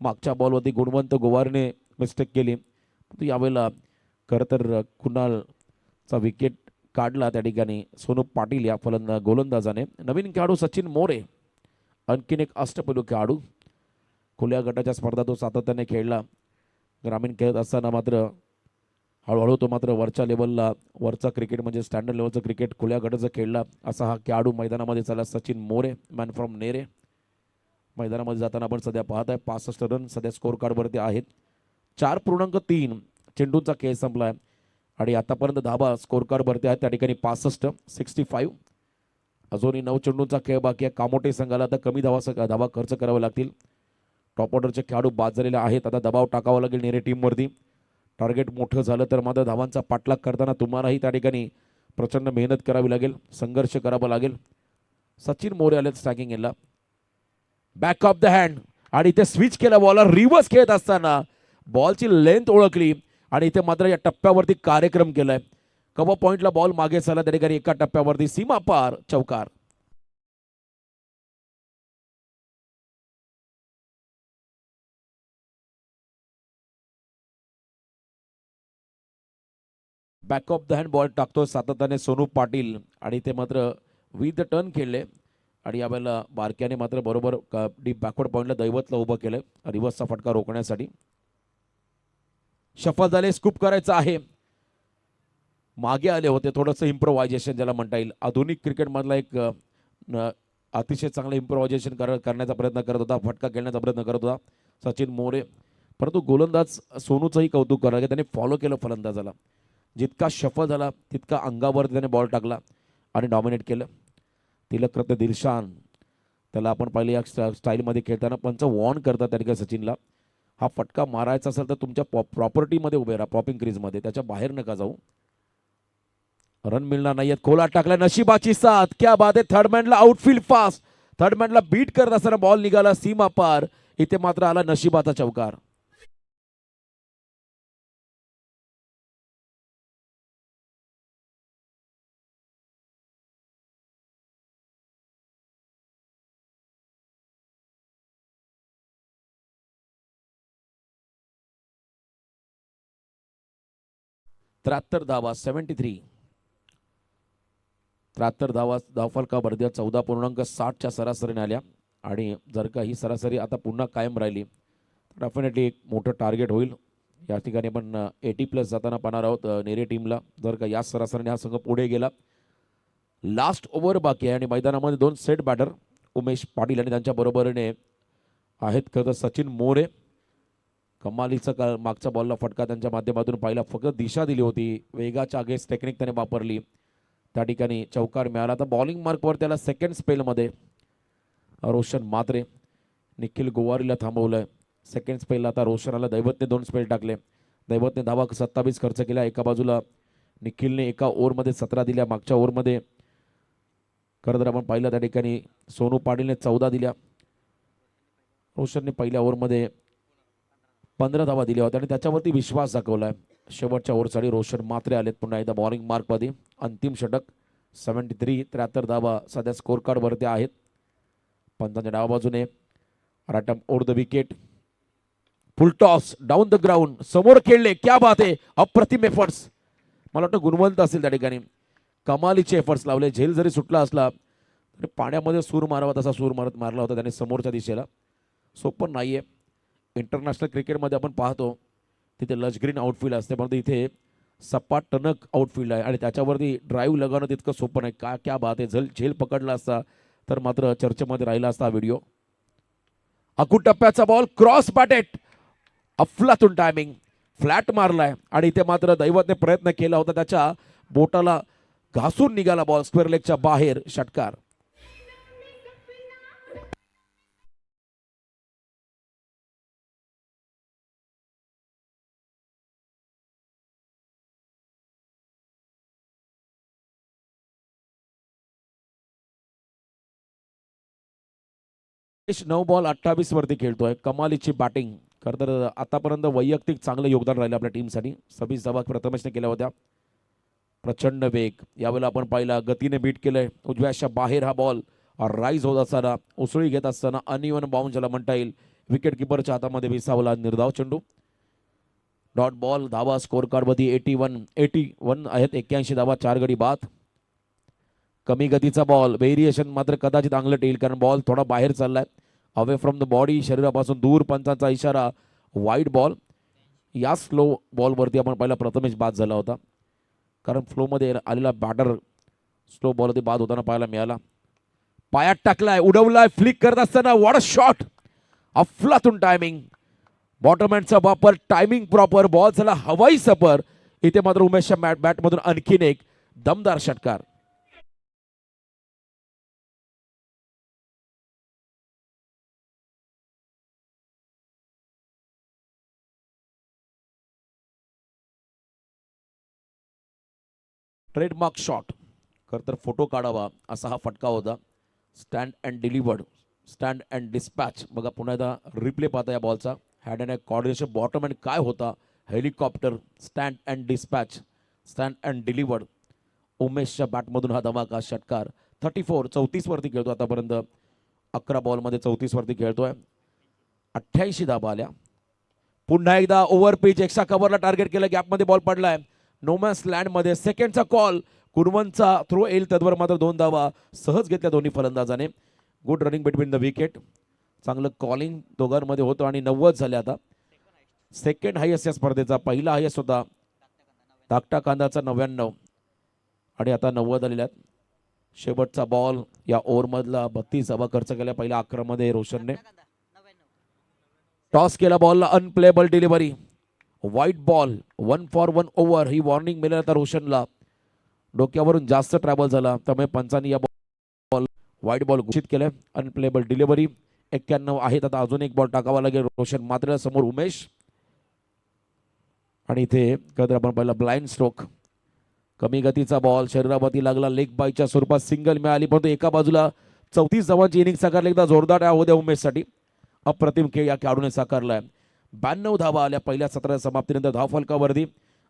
मागच्या बॉलवरती गुणवंत गोवारने मिस्टेक केली, यावेळेला खरं तर कुणालचा विकेट काढला त्या ठिकाणी सोनू पाटील या गोलंदाजाने. नवीन खेळाडू सचिन मोरे, आणखीन एक अष्टपैलू खेळाडू. खुल्या गटाच्या स्पर्धा तो सातत्याने खेळला. ग्रामीण खेळत असताना मात्र हळूहळू तो मात्र वरच्या लेवलला, वरचा क्रिकेट म्हणजे स्टँडर्ड लेवलचं क्रिकेट खुल्या गटाचं खेळला असा हा खेळाडू मैदानामध्ये चालला सचिन मोरे, मॅन फ्रॉम नेरे. मैदानामध्ये जाताना आपण सध्या पाहत आहे 65 रन सध्या स्कोर कार्डवरती आहेत. 4.3 चेंडूंचा खेळ संपलाय आणि आतापर्यंत धाबा स्कोर कार्डवरती आहेत त्या ठिकाणी 65. अजूनही 9 चेंडूंचा खेळ बाकी आहे. कामोटे संघाला आता कमी धावा खर्च करावे लागतील. टॉप ऑर्डरचे खेळाडू बाद झालेले आहेत. आता दबाव टाकावा लागेल नेरे टीमवरती. टार्गेट मोठं झालं तर मात्र धावांचा पाठलाग करताना तुम्हालाही त्या ठिकाणी प्रचंड मेहनत करावी लागेल, संघर्ष करावा लागेल. सचिन मोरे आले स्ट्रायकिंग एंडला, बॅक ऑफ द हँड आणि इथे स्विच केला बॉलर. रिव्हर्स खेळत असताना बॉलची लेंथ ओळखली आणि इथे मात्र या टप्प्यावरती कार्यक्रम केलाय. कव्हर पॉइंटला बॉल मागे झाला त्या ठिकाणी एका टप्प्यावरती सीमा पार चौकार. Back of the hand ball टाकतो सातत्याने सोनू पाटील आणि ते मात्र विथ द टर्न खेळले आणि यावेळेला बारक्याने मात्र बरोबर डीप बॅकवर्ड पॉईंटला दैवतला उभं केलं रिव्हर्सचा फटका रोखण्यासाठी. शफल झाले, स्कूप करायचं आहे. मागे आले होते, थोडंसं इम्प्रोव्हायझेशन ज्याला म्हणता येईल. आधुनिक क्रिकेटमधला एक अतिशय चांगलं इम्प्रोव्हायझेशन करण्याचा प्रयत्न करत होता, फटका खेळण्याचा प्रयत्न करत होता सचिन मोरे. परंतु गोलंदाज सोनूचंही कौतुक करायचं, त्याने फॉलो केलं फलंदाजाला. जितका शफल झाला तितका अंगावर त्याने बॉल टाकला आणि डॉमिनेट केलं. तिलकरत्न दिलशान त्याला आपण पाहिले या स्टाईलमध्ये खेळताना पंच वॉर्न करतात त्या ठिकाणी सचिनला, हा फटका मारायचा असेल तर तुमच्या प्रॉपर्टीमध्ये उभे राहा, पॉपिंग क्रीजमध्ये, त्याच्या बाहेर नका जाऊ. रन मिळणार नाहीयेत. खोला टाकला, नशिबाची साथ, क्या बात आहे. थर्ड मॅनला आउटफील्ड फास्ट, थर्ड मॅनला बीट करत असताना बॉल निघाला सीमा पार. इथे मात्र आला नशिबाचा चौकार. त्र्याहत्तर धावा, 73. 73 धावा धावफलकावर 14.60च्या सरासरीने आल्या आणि जर का ही सरासरी आता पुन्हा कायम राहिली तर डेफिनेटली एक मोठं टार्गेट होईल. या ठिकाणी आपण 80+ जाताना पाहणार आहोत नेरे टीमला. जर का या सरासरीने हा संघ पुढे गेला. लास्ट ओव्हर बाकी आहे आणि मैदानामध्ये 2 सेट बॅटर उमेश पाटील आणि त्यांच्या बरोबरीने आहेत खरं तर सचिन मोरे. कमालीचा मागच्या बॉलला फटका त्यांच्या माध्यमातून पाहिला, फक्त दिशा दिली होती, वेगाच्या अगेन्स्ट टेक्निक त्याने वापरली, त्या ठिकाणी चौकार मिळाला. आता बॉलिंग मार्कवर त्याला सेकंड स्पेलमध्ये रोशन मात्रे, निखिल गोवारीला थांबवलंय. सेकंड स्पेलला आता रोशनाला दैवतने 2 स्पेल टाकले. दैवतने धावा 27 खर्च केला. एका बाजूला निखिलने एका ओव्हरमध्ये 17 दिल्या. मागच्या ओव्हरमध्ये खरं तर आपण पाहिलं त्या ठिकाणी सोनू पाटीलने 14 दिल्या. रोशनने पहिल्या ओव्हरमध्ये 15 धावा दिल्या होत्या आणि त्याच्यावरती विश्वास दाखवलाय. शेवटच्या ओव्हरसाठी रोशन मात्रे आलेत पुन्हा एकदा बॉलिंग मार्कमध्ये. अंतिम षटक 73. 73 धावा सध्या स्कोर कार्डवरती आहेत. पंचांच्या डाव्या बाजूने राटम over the wicket, full toss down the ground, समोर खेळले, क्या बात आहे. अप्रतिम एफर्ट्स, मला वाटतं गुणवंत असेल त्या ठिकाणी, कमालीचे एफर्ट्स लावले. झेल जरी सुटला असला तरी पाण्यामध्ये सूर मारावा तसा सूर मारला होता त्याने समोरच्या दिशेला. सोपं नाहीये. इंटरनॅशनल क्रिकेटमध्ये आपण पाहतो तिथे लश ग्रीन आउटफील्ड असते, परंतु इथे सपाट टणक आउटफील्ड आहे आणि त्याच्यावरती ड्राईव्ह लगावणं तितकं सोपं नाही. क्या बात आहे. झेल पकडला असता तर मात्र चर्चेमध्ये राहिला असता व्हिडिओ. अकू टप्प्याचा बॉल क्रॉस बॅटेट, अफलातून टायमिंग, फ्लॅट मारलाय आणि इथे मात्र दैवतने प्रयत्न केला होता, त्याच्या बोटाला घासून निघाला बॉल स्क्वेअर लेगच्या बाहेर. षटकार. 9 बॉल 28 वरती खेळतोय. कमालीची बॅटिंग. खरं तर आतापर्यंत वैयक्तिक चांगलं योगदान राहिलं आपल्या टीमसाठी. 26 धावा प्रथमेशने केल्या होत्या. प्रचंड वेग यावेळेला आपण पाहिला, गतीने बीट केलंय. उजव्याच्या बाहेर हा बॉल राईज होत असताना, उसळी घेत असताना अनइवन बाउन्स ज्याला म्हणता येईल, विकेट किपरच्या हातामध्ये विसावला निर्धाव चेंडू. Dot ball. धावा स्कोर कार्ड मध्ये 81 आहेत. 81 धावा, 4 गडी बाद. कमी गतीचा बॉल. व्हेरिएशन मात्र कदाचित अंगलट येईल, कारण बॉल थोडा बाहेर चाललाय, अवे फ्रॉम द बॉडी, शरीरापासून दूर. पंचांचा इशारा, वाईड बॉल. या स्लो बॉलवरती आपण पहिला प्रथमेश बाद झाला होता, कारण फ्लोमध्ये आलेला बॅटर स्लो बॉलवरती बाद होताना पाहायला मिळाला. पायात टाकलाय, उडवलाय, फ्लिक करत असताना व्हॉट अ शॉट. अफलातून टायमिंग. बॉटमहँडचा वापर, टायमिंग प्रॉपर. बॉल झाला हवाई सफर. इथे मात्र उमेशच्या बॅटमधून आणखीन एक दमदार षटकार. Trademark shot. खरं तर फोटो काढावा असा हा फटका होता. Stand and delivered, stand and dispatch. बघा पुन्हा एकदा रिप्ले पाहता या बॉलचा. Hand and coordination bottom and काय होता. Helicopter, stand and dispatch, stand and delivered. उमेशच्या बॅटमधून हा धमाका षटकार. 34 वरती खेळतो आतापर्यंत. 11 बॉलमध्ये 34 वरती खेळतोय. 88 धाबा आल्या. पुन्हा एकदा ओव्हर पिच, एक्स्ट्रा कव्हरला टार्गेट केलं, गॅपमध्ये बॉल पडलाय. नोमॅन्स लँडमध्ये सेकंडचा कॉल. कुर्मनचा थ्रो येईल, त्यावर मात्र 2 धावा सहज घेतल्या दोन्ही फलंदाजाने. Good running between the wicket. चांगलं कॉलिंग दोघांमध्ये होतं आणि 90 झाले आता. सेकंड हायेस्ट या स्पर्धेचा. पहिला हायेस्ट होता धाकटा कांदाचा 99 आणि आता 90 आलेल्या आहेत. शेवटचा बॉल या ओव्हरमधला. 32 धावा खर्च केल्या पहिल्या 11 मध्ये रोशनने. टॉस केला बॉलला, अनप्लेबल डिलिव्हरी, वाईट ball. 1 for 1 over he warning मिळाली आता रोशनला. डोक्यावरून जास्त ट्रॅव्हल झाला, त्यामुळे पंचांनी या बॉल वाईट बॉल घोषित केलं. Unplayable delivery. 91 आहेत आता. अजून एक बॉल टाकावा लागेल. रोशन मात्र समोर उमेश. आणि इथे कधी आपण पहिला ब्लाइंड स्ट्रोक. कमी गतीचा बॉल शरीरावरती लागला. लेग बायच्या स्वरूपात सिंगल मिळाली, परंतु एका बाजूला 34 धावांची इनिंग साकारली. एकदा जोरदार डाव होत्या उमेशसाठी. अप्रतिम खेळ या खेळाडूने साकारलाय. 92 धावा आल्या पहिल्या सत्राच्या समाप्तीनंतर धाव फलकावरती.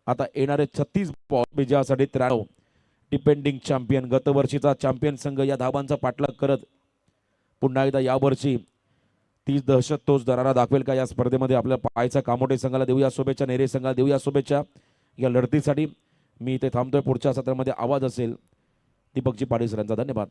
आता येणारे 36 बॉल विजयासाठी 93. डिपेंडिंग चॅम्पियन, गतवर्षीचा चॅम्पियन संघ या धावांचा पाठलाग करत पुन्हा एकदा यावर्षी तीच दहशत, तोच दरारा दाखवेल का या स्पर्धेमध्ये. आपल्या पायचा कामोटे संघाला देऊया शुभेच्छा, नेरे संघाला देऊया शुभेच्छा या लढतीसाठी. मी इथे थांबतोय. पुढच्या सत्रामध्ये आवाज असेल दीपकजी पाटील सरांचा. धन्यवाद.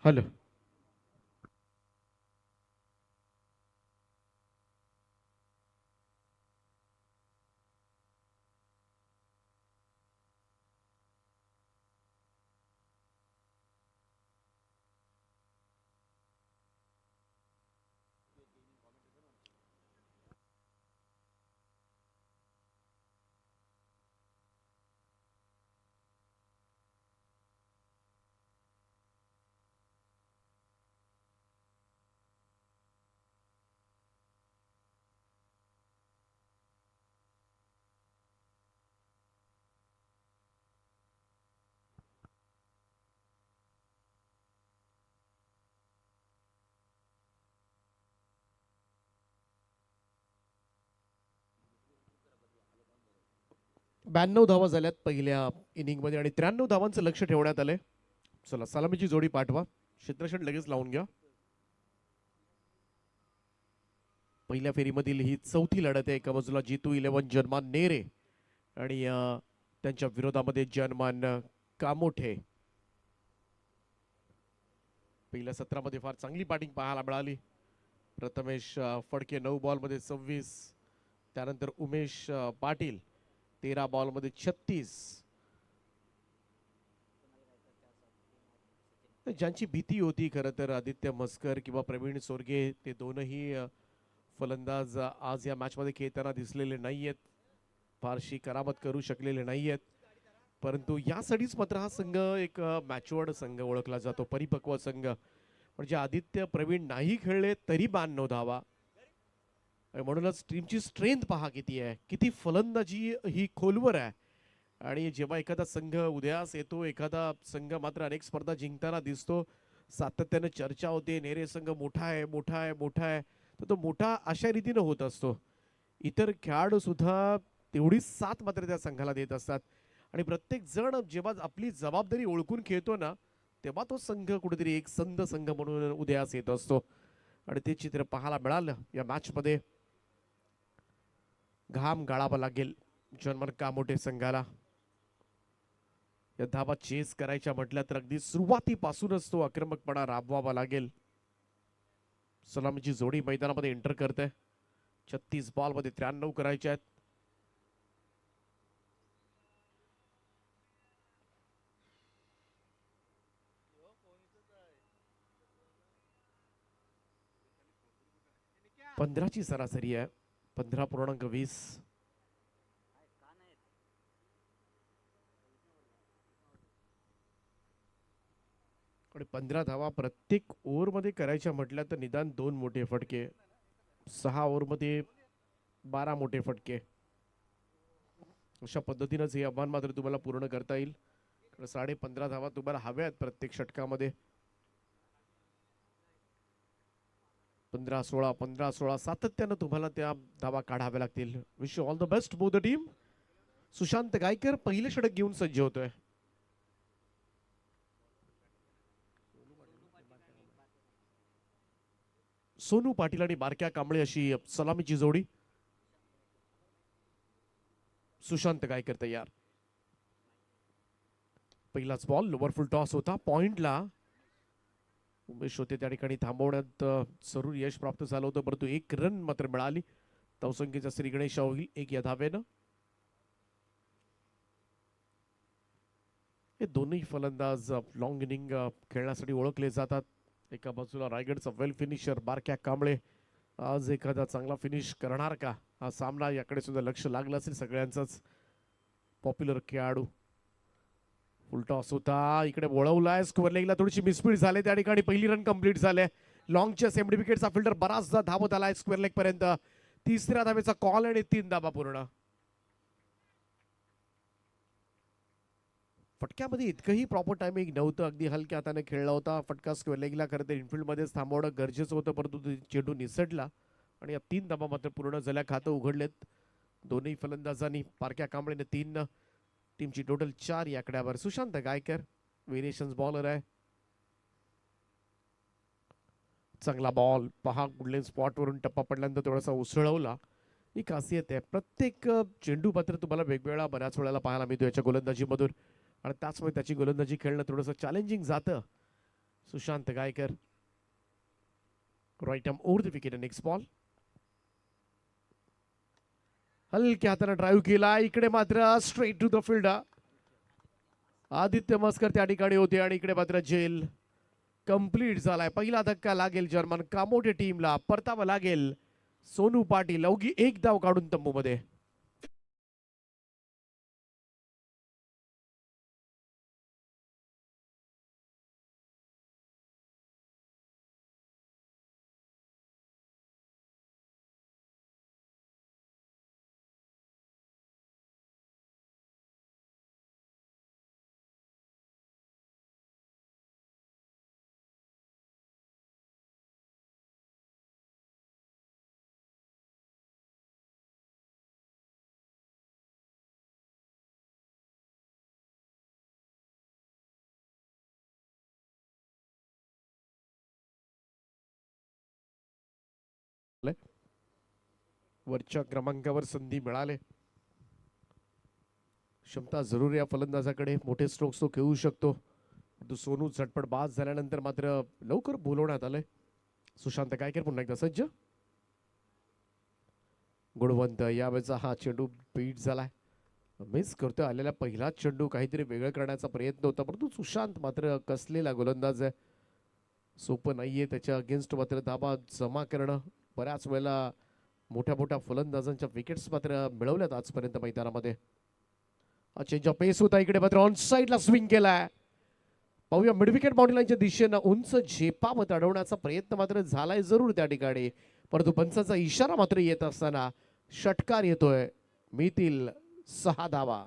हॅलो. 92 धावा झाल्यात पहिल्या इनिंगमध्ये आणि 93 धावांचं लक्ष ठेवण्यात आलंय. चला सलामीची जोडी पाठवा. क्षेत्ररक्षण लगेच लावून घ्या. पहिल्या फेरीमधील ही चौथी लढत आहे. एका बाजूला G211 जन्मान नेरे आणि त्यांच्या विरोधामध्ये जन्मान कामोठे. पहिल्या सत्रामध्ये फार चांगली बॅटिंग पाहायला मिळाली. प्रथमेश फडके 9 बॉलमध्ये 26, त्यानंतर उमेश पाटील 13 बॉलमध्ये 36. ज्यांची भीती होती खरं तर आदित्य मस्कर किंवा प्रवीण सोरगे, ते दोनही फलंदाज आज या मॅचमध्ये खेळताना दिसलेले नाहीयेत, फारशी करामत करू शकलेले नाहीयेत. परंतु यासाठीच मात्र हा संघ एक मॅच्युअर्ड संघ ओळखला जातो, परिपक्व संघ. म्हणजे आदित्य प्रवीण नाही खेळले तरी 92 धावा. म्हणूनच टीमची स्ट्रेंथ पहा किती आहे, किती फलंदाजी ही खोलवर आहे. आणि जेव्हा एखादा संघ उदयास येतो, एखादा संघ मात्र अनेक स्पर्धा जिंकताना दिसतो, सातत्याने चर्चा होते नेरे संघ मोठा आहे मोठा आहे मोठा आहे, तर तो मोठा अशा रीतीने होत असतो. इतर खेळाडू सुद्धा तेवढीच साथ मात्र त्या संघाला देत असतात. आणि प्रत्येक जण जेव्हा आपली जबाबदारी ओळखून खेळतो ना, तेव्हा तो संघ कुठेतरी एक संघ म्हणून उदयास येत असतो. आणि ते चित्र पाहायला मिळालं या मॅचमध्ये. घाम गाळावा लागेल जन्मन कामोठे संघाला. या धावा चेस करायच्या म्हटल्या तर अगदी सुरुवातीपासूनच तो आक्रमकपणा राबवावा लागेल. सलामीची जोडी मैदानामध्ये एंटर करते. 36 बॉलमध्ये 93 करायचे आहेत. पंधराची सरासरी आहे, 15.20. आणि 15 धावा प्रत्येक ओव्हरमध्ये करायच्या म्हटल्या तर निदान 2 मोठे फटके, 6 ओव्हरमध्ये 12 मोठे फटके, अशा पद्धतीनंच हे आव्हान मात्र तुम्हाला पूर्ण करता येईल. 15.5 धावा तुम्हाला हव्यात प्रत्येक षटकामध्ये. 15-16 15-16 सातत्यानं तुम्हाला त्या धावा काढाव्या लागतील. Wish you all the best both the team. Sushant Gaikar पहिले षटक घेऊन सज्ज होतोय. सोनू पाटील आणि बारक्या कांबळे अशी सलामीची जोडी. सुशांत गायकर तयार. पहिलाच बॉल लोवर फुल टॉस होता. पॉइंटला उमेश होते, त्या ठिकाणी थांबवण्यात जरूर यश प्राप्त झालं होतं, परंतु 1 रन मात्र मिळाली. तवसंख्येचा श्री गणेश होईल 1 या धावेनं. हे दोन्ही फलंदाज लॉंग इनिंग खेळण्यासाठी ओळखले जातात. एका बाजूला रायगडचा वेल फिनिशर बारक्या कांबळे, आज एखादा चांगला फिनिश करणार का हा सामना, याकडे सुद्धा लक्ष लागलं असेल सगळ्यांचंच. पॉप्युलर खेळाडू. फुलटॉस होता, इकडे वळवलाय स्क्वेअर लेगला, थोडीशी मिसफीड झाले त्या ठिकाणी. पहिली रन कंप्लीट झाले. लॉंगच्या सेमी विकेटचा फिल्डर बराचदा धावत आलाय स्क्वेअर लेग पर्यंत. तिसऱ्या धावेचा कॉल आणि 3 धावा पूर्ण. फटक्यामध्ये इतकंही प्रॉपर टायमिंग नव्हतं, अगदी हलक्या हाताने खेळला होता फटका. स्क्वेअर लेगला खरं तर इनफिल्डमध्येच थांबवणं गरजेचं होतं, परंतु चेंडू निसटला आणि या 3 धावा मात्र पूर्ण झाल्या. खातं उघडलेत दोन्ही फलंदाजांनी. पारक्या कांबळेने 3, टीमची टोटल 4 या आकड्यावर. सुशांत गायकर व्हेरिएशन्स बॉलर आहे. चांगला बॉल पहा, कुठल्या स्पॉटवरून टप्पा पडल्यानंतर थोडासा उसळवला, ही खासियत आहे. प्रत्येक चेंडू मात्र तुम्हाला वेगवेगळा बऱ्याच वेळेला पाहायला मिळतो याच्या गोलंदाजीमधून, आणि त्याचमुळे त्याची गोलंदाजी खेळणं थोडंसं चॅलेंजिंग जातं. Sushant Gaikar right arm over the wicket. Next ball हलक्या हाताने ड्राईव्ह केला, इकडे मात्र straight to the field. Aditya Maskar त्या ठिकाणी होते आणि इकडे मात्र झेल कंप्लीट झालाय. पहिला धक्का लागेल जर्मन कामोठे टीमला, परतावं लागेल सोनू पाटील अवघी 1 धाव काढून तंबूमध्ये. वरच्या क्रमांकावर संधी मिळाले. क्षमता जरूर या फलंदाजाकडे, मोठे स्ट्रोक्स तो खेळू शकतो. तो सोनू झटपट बाद झाल्यानंतर मात्र लवकर बोलवण्यात आलंय. सुशांत गायकर पुन्हा एकदा सज्ज. गुणवंत यावेळेचा हा चेंडू बीट झालाय. मिस करतोय आलेला पहिला चेंडू, काहीतरी वेगळं करण्याचा प्रयत्न होता, परंतु सुशांत मात्र कसलेला गोलंदाज आहे. सोपं नाहीये त्याच्या अगेन्स्ट मात्र धाबा जमा करणं. बऱ्याच वेळेला मोठ्या मोठ्या फलंदाजांच्या विकेट्स मात्र मिळवल्यात आजपर्यंत मैदानामध्ये. चेंज ऑफ पेस होता इकडे, मात्र ऑन साईडला स्विंग केलाय. पाहूया मिड विकेट बाउंड्री लाईनच्या दिशेनं उंच झेपावत अडवण्याचा प्रयत्न मात्र झालाय जरूर त्या ठिकाणी, परंतु पंचाचा इशारा मात्र येत असताना षटकार येतोय. मिळतील 6 धावा.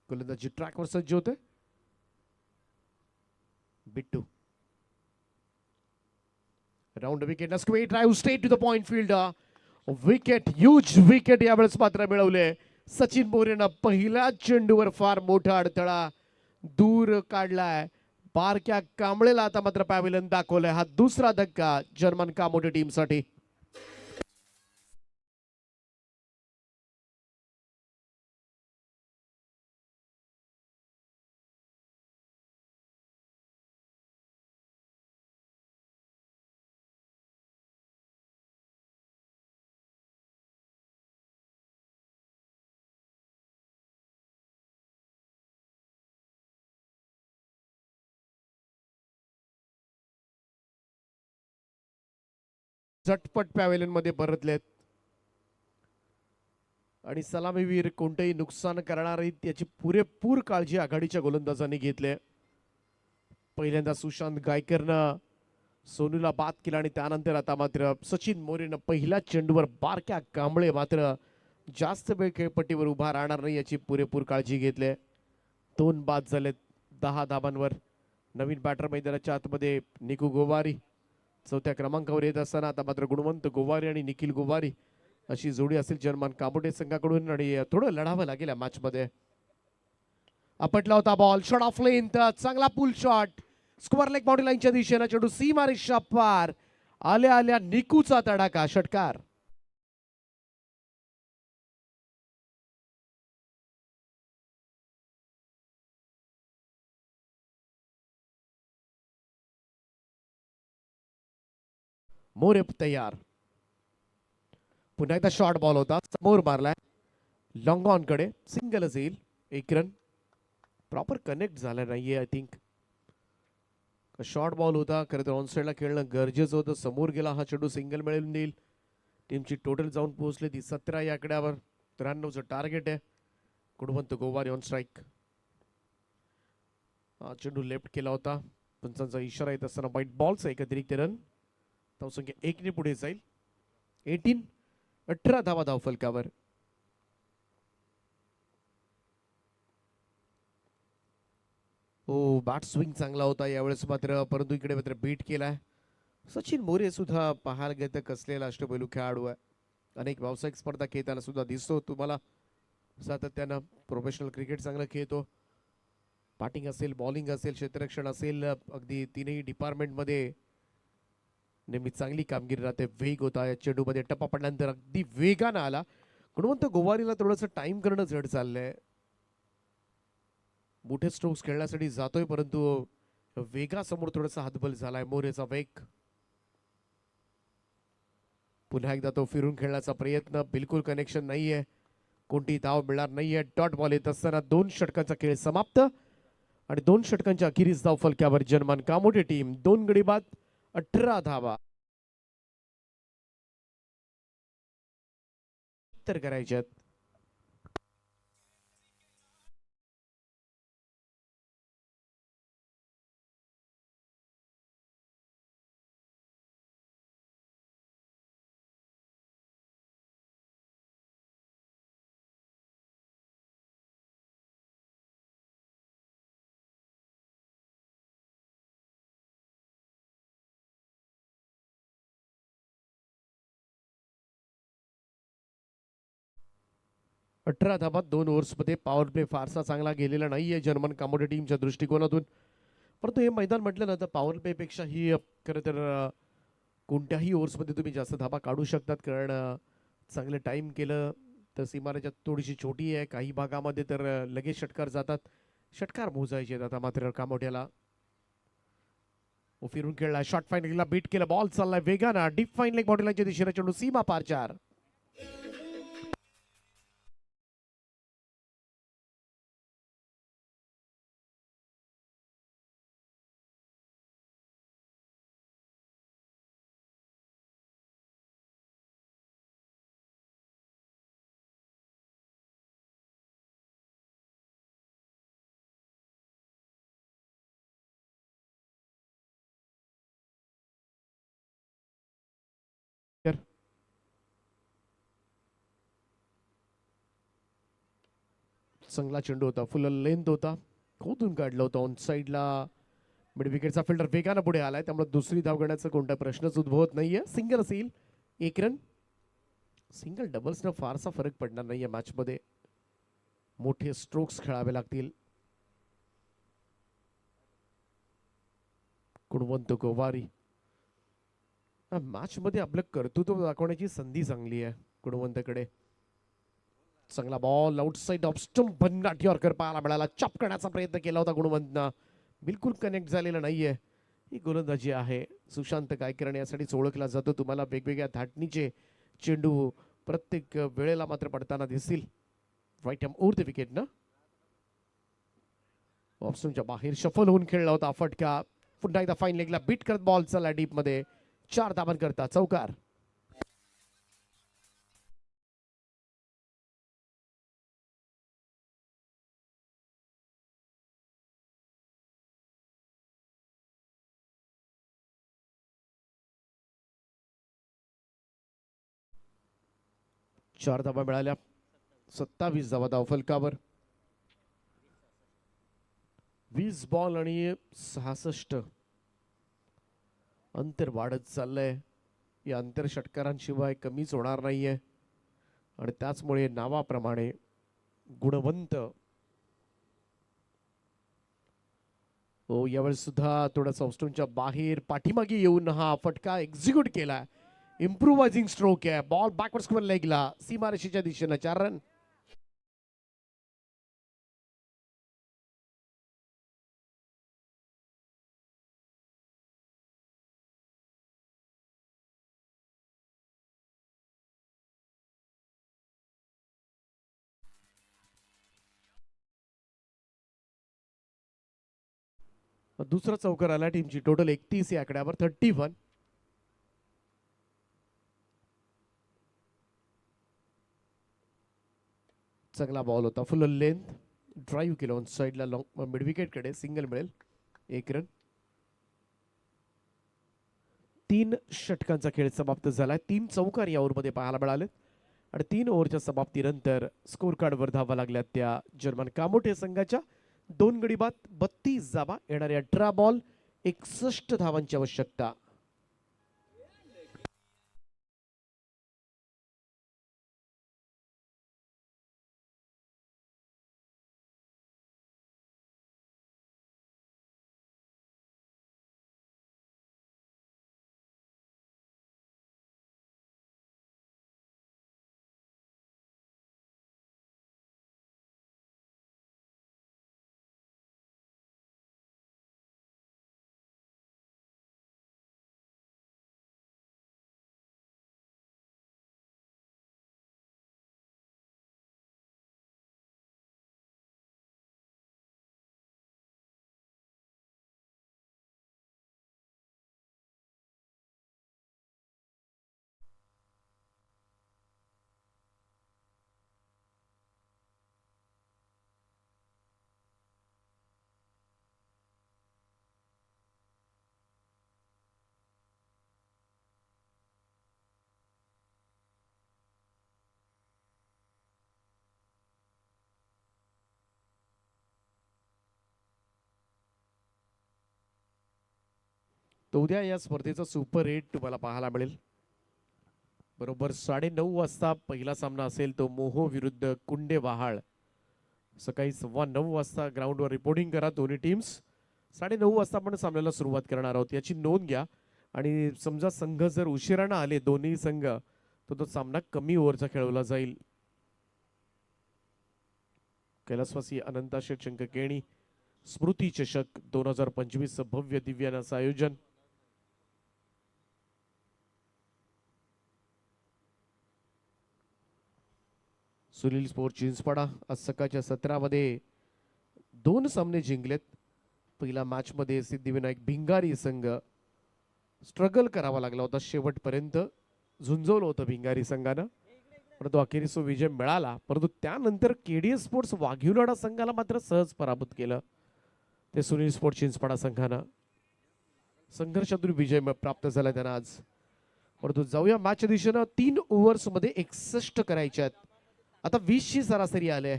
गोलंदाजी ट्रॅकवर सज्ज होते. Bittu round wicket, square drive straight to the point field. Wicket, huge wicket यावेळेस मात्र मिळवले. सचिन मोरेनं पहिल्या चेंडूवर फार मोठा अडथळा दूर काढलाय. बारक्या कांबळेला आता मात्र पॅव्हिलियन दाखवलंय. हा दुसरा धक्का जर्मन कामोटे टीमसाठी. झटपट पॅव्हिलियन मध्ये परतलेत आणि सलामीवीर कोणतेही नुकसान करणार नाहीत याची पुरेपूर काळजी आघाडीच्या गोलंदाजांनी घेतली. पहिल्यांदा सुशांत गायकरनं सोनूला बाद केला आणि त्यानंतर आता मात्र सचिन मोरेनं पहिल्या चेंडूवर बारक्या कांबळे मात्र जास्त वेळ खेळपट्टीवर उभा राहणार नाही याची पुरेपूर काळजी घेतली. 2 बाद झालेत 10 धाबांवर. नवीन बॅटर मैदानाच्या आतमध्ये निकू गोवारी चौथ्या क्रमांकावर येत असताना आता मात्र गुणवंत गोवारी आणि निखिल गोवारी अशी जोडी असेल जर्मन कामोटे संघाकडून आणि थोडं लढावं लागेल या मॅच मध्ये. आपटला होता बॉल, शॉट ऑफ लेंथ, चांगला pull shot, square leg boundary लाईनच्या दिशेनं चेंडू सीमा रेषा पार. आल्या आल्या निकूचा तडाखा, षटकार. मोरे तयार. पुन्हा एकदा शॉर्ट बॉल होता, समोर मारलाय लॉंग ऑन कडे, सिंगलच येईल. 1 रन. प्रॉपर कनेक्ट झाला नाहीये आय थिंक. शॉर्ट बॉल होता, खरं तर ऑन साईडला खेळणं गरजेचं होतं. समोर गेला हा चेंडू, सिंगल मिळून देईल. टीमची टोटल जाऊन पोहोचली ती 17 या आकड्यावर. 93चं टार्गेट आहे. गुणवंत गोवारी ऑन स्ट्राईक. हा चेंडू लेफ्ट केला होता, पंचांचा इशारा येत असताना वाईट बॉलचा एक अतिरिक्त रन. धावसंख्या 1 ने पुढे जाईल. 18 धावा धाव फलकावर. हो, बॅट स्विंग चांगला होता यावेळेस मात्र, परंतु इकडे मात्र बीट केलाय. सचिन मोरे सुद्धा पाहायला गेलं कसलेला अष्टपैलू खेळाडू आहे. अनेक व्यावसायिक स्पर्धा खेळताना सुद्धा दिसतो तुम्हाला. सातत्यानं प्रोफेशनल क्रिकेट चांगलं खेळतो. बॅटिंग असेल, बॉलिंग असेल, क्षेत्ररक्षण असेल, अगदी तीनही डिपार्टमेंटमध्ये नेहमी चांगली कामगिरी राहते. वेग होता या चेंडूमध्ये, टप्पा पडल्यानंतर अगदी वेगानं आला. गुणवंत गोवारीला थोडंसं टाइम करणं जड चाललंय. मोठे स्ट्रोक्स खेळण्यासाठी जातोय, परंतु वेगासमोर थोडासा हातबल झालाय मोरेचा वेग. पुन्हा एकदा तो फिरून खेळण्याचा प्रयत्न, बिलकुल कनेक्शन नाहीये, कोणती धाव मिळणार नाहीये. डॉट बॉल येत असताना 2 षटकांचा खेळ समाप्त आणि 2 षटकांच्या अखेरीस धाव फलक्यावर जर्मन कामोटे टीम 2 गडी बाद 18 धावा तर करायच्यात. अठरा धाबात 2 ओव्हर्समध्ये पॉवर प्ले फारसा चांगला गेलेला नाहीये जर्मन कामोटे टीमच्या दृष्टिकोनातून. परंतु हे मैदान म्हटलं ना तर पॉवर प्ले पेक्षा ही खरं तर कोणत्याही ओव्हर्समध्ये तुम्ही जास्त धाबा काढू शकतात, कारण चांगलं टाइम केलं तर सीमारेषा थोडीशी छोटी आहे. काही भागामध्ये तर लगेच षटकार जातात. षटकार मोजायचे आहेत आता मात्र कामोट्याला. फिरून खेळला, शॉर्ट फाईनला बीट केलं, बॉल चाललाय वेगानं डीप फाईन लेग बॉटलांच्या दिशेने चेंडू सीमा पार 4. चांगला चेंडू होता, फुल लेंथ होता, खोदून काढलं होतं ऑन साईडला. मिड विकेटचा फिल्डर वेगानं पुढे आलाय, त्यामुळे दुसरी धाव घेण्याचा कोणता प्रश्नच उद्भवत नाहीये. सिंगल असेल 1 रन. सिंगल डबल्सनं फारसा फरक पडणार नाहीये मॅचमध्ये, मोठे स्ट्रोक्स खेळावे लागतील. गुणवंत गोवारी मॅच मध्ये आपलं कर्तृत्व दाखवण्याची संधी चांगली आहे गुणवंतकडे. चांगला बॉल आउटसाइड ऑफ स्टंप, भन्नाट यॉर्कर पाहायला मिळाला. चॉप करण्याचा प्रयत्न केला होता गुणवंतनं, बिलकुल कनेक्ट झालेला नाहीये. ही गोलंदाजी आहे सुशांत गायकरण, यासाठीच ओळखला जातो. तुम्हाला वेगवेगळ्या धाटणीचे चेंडू प्रत्येक वेळेला मात्र पडताना दिसतील. Right arm over the wicket ना, ऑप्शनच्या बाहेर शफल होऊन खेळला होता फटका. पुन्हा एकदा फाईन लेगला बीट करत बॉल चालला डीप मध्ये, 4 धावन करता चौकार. चार धावा मिळाल्या, 27 धावा धाव फलकावर. 20 बॉल आणि 66. अंतर वाढत चाललंय, या अंतर षटकारांशिवाय कमीच होणार नाहीये आणि त्याचमुळे नावाप्रमाणे गुणवंत यावेळेस सुद्धा थोडासा ऑस्टोनच्या बाहेर पाठीमागे येऊन हा फटका एक्झिक्यूट केला. इम्प्रुव्हायझिंग स्ट्रोक आहे, बॉल बॅकवर्ड स्क्वेअर लेगला सीमारेषेच्या दिशेनं 4 रन. दुसरा चौकार आला टीमची, टोटल 31 या आकड्यावर 31. चांगला बॉल होता, फुल लेंथ, ड्राईव्ह केलं ऑन साईडला लॉंग मिड विकेट कडे, सिंगल मिळेल 1 रन. 3 षटकांचा खेळ समाप्त झालाय. 3 चौकार या ओव्हरमध्ये पाहायला मिळाले आणि 3 ओव्हरच्या समाप्तीनंतर स्कोर कार्डवर धावा लागल्या त्या जर्मन कामोठे संघाच्या. 2 गडी बाद 32 धावा, येणारे 18 बॉल 61 धावांची आवश्यकता. तर उद्या या स्पर्धेचा सुपर 8 तुम्हाला पाहायला मिळेल. बरोबर 9:30 वाजता पहिला सामना असेल तो मोहो विरुद्ध कुंडे वहाळ. सकाळी 9:15 वाजता ग्राउंडवर रिपोर्टिंग करा दोन्ही टीम्स. 9:30 वाजता आपण सामन्याला सुरुवात करणार आहोत याची नोंद घ्या. आणि समजा संघ जर उशिरानं आले दोन्ही संघ तर तो सामना कमी ओव्हरचा खेळवला जाईल. कैलासवासी अनंता शेठ शंकरकेणी स्मृती चषक 2025 भव्य दिव्य असं आयोजन. सुनील स्पोर्ट चिंचपाडा आज सकाळच्या सत्रामध्ये 2 सामने जिंकलेत. पहिल्या मॅच मध्ये सिद्धिविनायक भिंगारी संघ स्ट्रगल करावा लागला होता, शेवटपर्यंत झुंजवलं होतं भिंगारी संघानं, परंतु अखेरीस तो विजय मिळाला. परंतु त्यानंतर केडीएस स्पोर्ट्स वाघिवलाडा संघाला मात्र सहज पराभूत केलं ते सुनील स्पोर्ट चिंचपाडा संघानं. संघर्षातून विजय प्राप्त झाला त्यांना आज. परंतु जाऊया मॅचच्या दिशेनं. 3 ओव्हर्स मध्ये 61 करायचे आहेत. आता 20 ची सरासरी आले.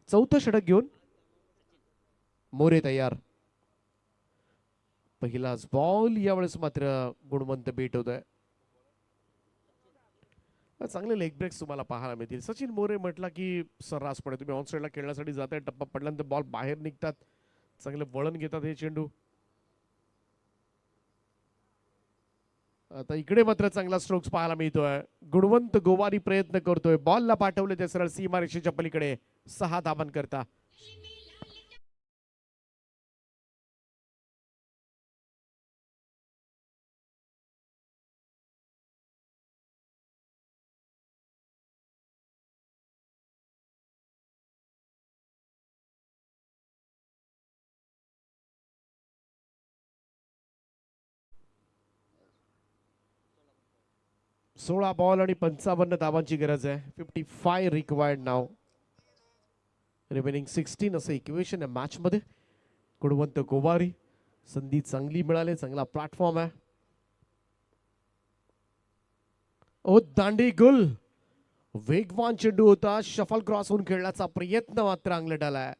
चौथं षटक घेऊन मोरे तयार. पहिलाच बॉल यावेळेस मात्र गुणवंत बेट होत आहे. चांगले लेग ब्रेक्स तुम्हाला पाहायला मिळतील. सचिन मोरे म्हटला की सर्रासपणे तुम्ही ऑन साइडला खेळण्यासाठी जाताय, टप्पा पडल्यानंतर बॉल बाहेर निघतात, चांगले वळण घेतात हे चेंडू. आता इकडे मात्र चांगला स्ट्रोक्स पाहायला मिळतोय. गुणवंत गोवारी प्रयत्न करतोय, बॉलला पाठवले ते सरळ सीमारेषेच्या पलीकडे 6 धावांकरता. सोळा बॉल आणि 55 धावांची गरज आहे. 55 रिक्वायर्ड नाव. रिमेनिंग 16 असं इक्वेशन आहे मॅच मध्ये. गुणवंत गोवारी संधी चांगली मिळाली, चांगला प्लॅटफॉर्म आहे. ओ दांडी गुल, वेगवान चेंडू होता, शफल क्रॉस होऊन खेळण्याचा प्रयत्न मात्र अंगलट आलाय.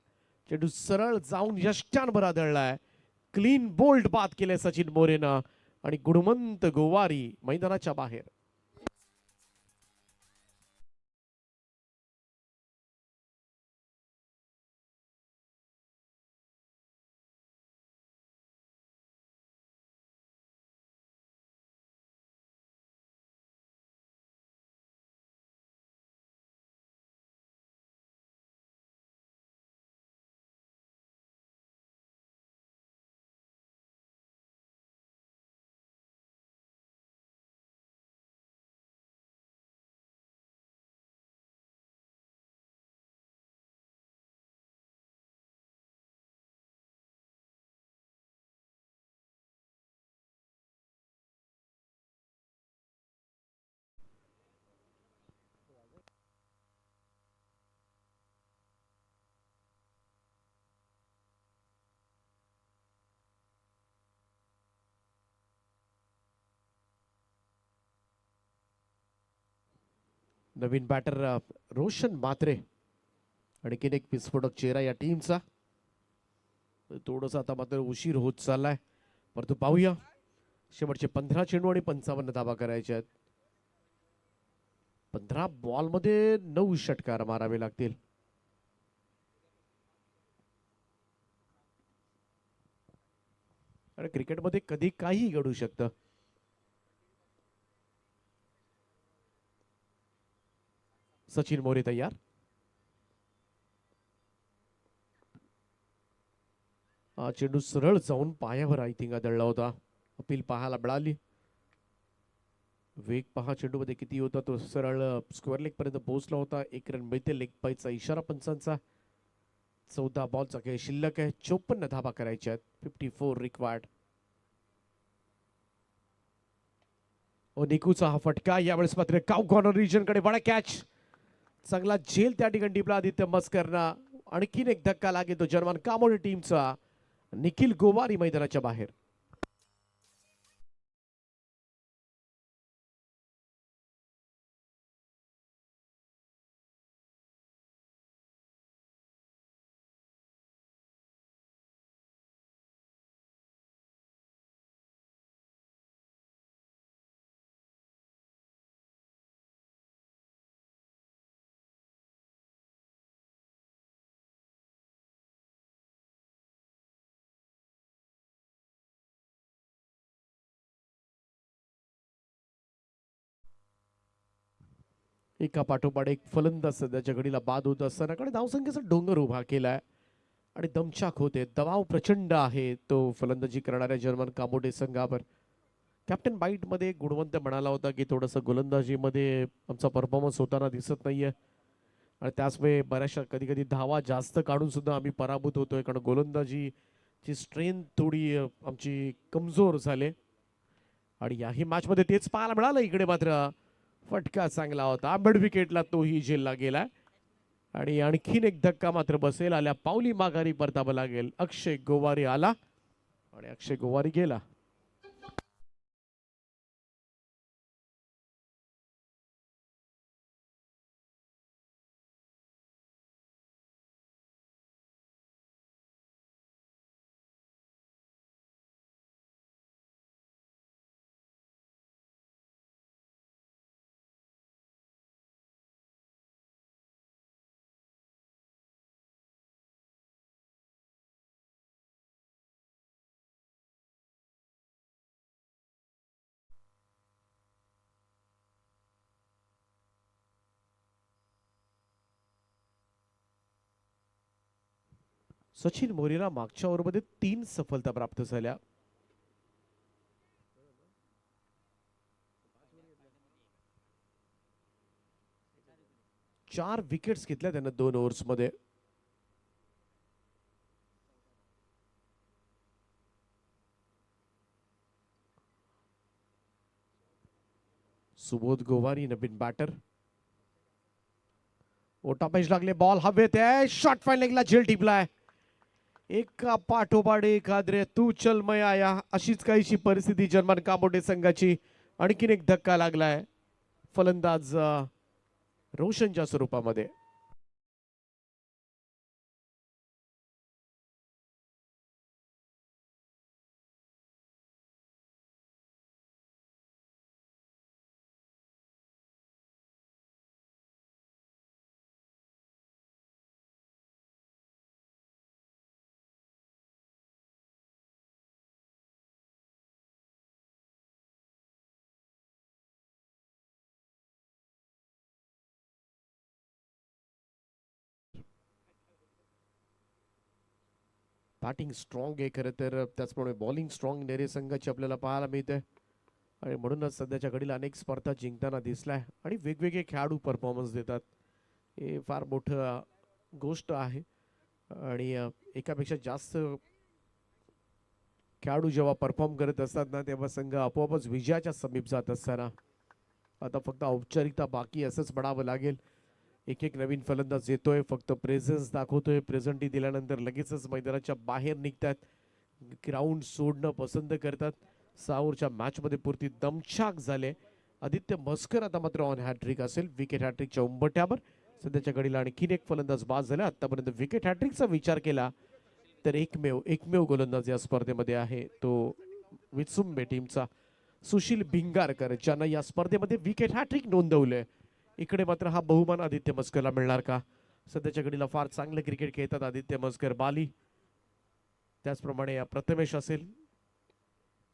चेंडू सरळ जाऊन यष्ट्यांवर आदळलाय. क्लीन बोल्ड बाद केले सचिन मोरेनं आणि गुणवंत गोवारी मैदानाच्या बाहेर. नवीन बॅटर रोशन म्हात्रे, आणखीन एक विस्फोटक चेहरा या टीमचा. थोडंसं आता मात्र उशीर होत चाललाय, परंतु पाहूया. शेवटचे 15 चेंडू आणि 55 धावा करायचे आहेत. 15 बॉल मध्ये 9 षटकार मारावे लागतील. आणि क्रिकेटमध्ये कधी काही घडू शकतं. सचिन मोरे तयार. चेंडू सरळ जाऊन पायावर आय थिंक आदळला होता. अपील पाहायला मिळाली. वेग पहा चेंडू मध्ये किती होता, तो सरळ स्क्वेअर लेग पर्यंत पोहोचला होता. 1 रन मिळते. लेग पायचा इशारा पंचांचा. 14 बॉलचा खेळ शिल्लक आहे. 54 धावा करायच्या आहेत. 54 रिक्वायर्ड. निकूचा हा फटका यावेळेस मात्र काउ कॉर्नर रिजन कडे बडा कॅच. चांगला झेल त्या ठिकाणी टिपला आदित्य मस्करना. आणखीन एक धक्का लागेल तो जर्मन कामोडी टीमचा. निखिल गोवारी मैदानाच्या बाहेर. एका पाठोपाठ एक फलंदाज सध्याच्या घडीला बाद होत असताना कडे धावसंख्येचा डोंगर उभा केलाय आणि दमछाक होते. दबाव प्रचंड आहे तो फलंदाजी करणाऱ्या जर्मन कामोडे संघावर. कॅप्टन बाईट मध्ये गुणवंत म्हणाला होता की थोडंसं गोलंदाजीमध्ये आमचा परफॉर्मन्स होताना दिसत नाहीये आणि त्याचमुळे बऱ्याचशा कधी कधी धावा जास्त काढून सुद्धा आम्ही पराभूत होतोय कारण गोलंदाजीची स्ट्रेंथ थोडी आमची कमजोर झाले आणि याही मॅच मध्ये तेच पाहायला मिळालं. इकडे मात्र फटका चांगला होता, मिड विकेटला तोही झेलला गेला आणि आणखीन एक धक्का मात्र बसेल. आल्या पावली माघारी परतावं लागेल. अक्षय गोवारी आला आणि अक्षय गोवारी गेला. सचिन मोरेला मागच्या ओव्हरमध्ये 3 सफलता प्राप्त झाल्या. चार विकेट्स घेतल्या त्यानं 2 ओव्हर्स मध्ये. सुबोध गोवारी नवीन बॅटर. मोठा पेच लागले, बॉल हवेत आहे, शॉट फाईन लेगला झेल टिपलाय. एका पाठोपाठ एक आद्रे तू चल मैं आया अशीच काहीशी परिस्थिती जर्मन कामोडे संघाची. आणखीन एक धक्का लागलाय फलंदाज रोशनच्या स्वरूपामध्ये. बॅटिंग स्ट्रॉंग आहे खरं तर, त्याचप्रमाणे बॉलिंग स्ट्रॉंग नेरे संघाची आपल्याला पाहायला मिळते आणि म्हणूनच सध्याच्या घडीला अनेक स्पर्धा जिंकताना दिसलाय आणि वेगवेगळे खेळाडू परफॉर्मन्स देतात. हे फार मोठं गोष्ट आहे आणि एकापेक्षा जास्त खेळाडू जेव्हा परफॉर्म करत असतात ना तेव्हा संघ आपोआपच विजयाच्या समीप जात असताना आता फक्त औपचारिकता बाकी असंच म्हणावं लागेल. एक एक नवीन फलंदाज येतोय, फक्त प्रेझेन्स दाखवतोय, प्रेझेंटी दिल्यानंतर लगेचच मैदानाच्या बाहेर निघतात, ग्राउंड सोडणं पसंत करतात. 6 ओव्हरच्या मॅच मध्ये पुरती दमछाक झाले. आदित्य मस्कर आता मात्र ऑन हॅट्रिक असेल विकेट हॅट्रिकच्या उंबरठ्यावर. सध्याच्या घडीला आणखीन एक फलंदाज बाद झाला. आतापर्यंत विकेट हॅट्रिकचा विचार केला तर एकमेव गोलंदाज या स्पर्धेमध्ये आहे तो वित्सुंबे टीमचा सुशील भिंगारकर, ज्यानं या स्पर्धेमध्ये विकेट हॅट्रिक नोंदवले. इकडे मात्र हा बहुमान आदित्य मस्करला मिळणार का? सध्याच्या घडीला फार चांगलं क्रिकेट खेळतात आदित्य मस्कर, बाली. त्याचप्रमाणे प्रथमेश असेल.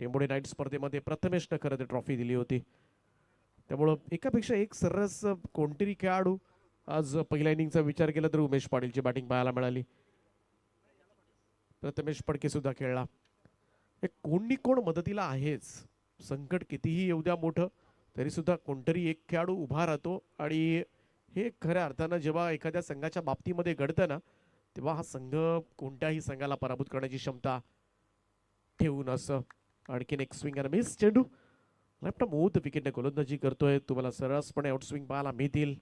टेंबोडे नाईट स्पर्धेमध्ये प्रथमेशनं खरं तर ट्रॉफी दिली होती. त्यामुळं एकापेक्षा एक सर्रास कोणतरी खेळाडू. आज पहिल्या इनिंगचा विचार केला तर उमेश पाटीलची बॅटिंग पाहायला मिळाली. प्रथमेश पडके सुद्धा खेळला. कोणी कोण मदतीला आहेच. संकट कितीही येऊ द्या मोठं तरी सुद्धा कोणतरी एक खेळाडू उभा राहतो आणि हे खऱ्या अर्थानं जेव्हा एखाद्या संघाच्या बाबतीमध्ये घडतं ना तेव्हा हा संघ कोणत्याही संघाला पराभूत करण्याची क्षमता ठेवून असं. आणखीन एक स्विंग आणि मिस चेंडू. लेफ्ट मोद विकेटने गोलंदाजी करतोय. तुम्हाला सरसपणे आउट स्विंग पाहायला मिळतील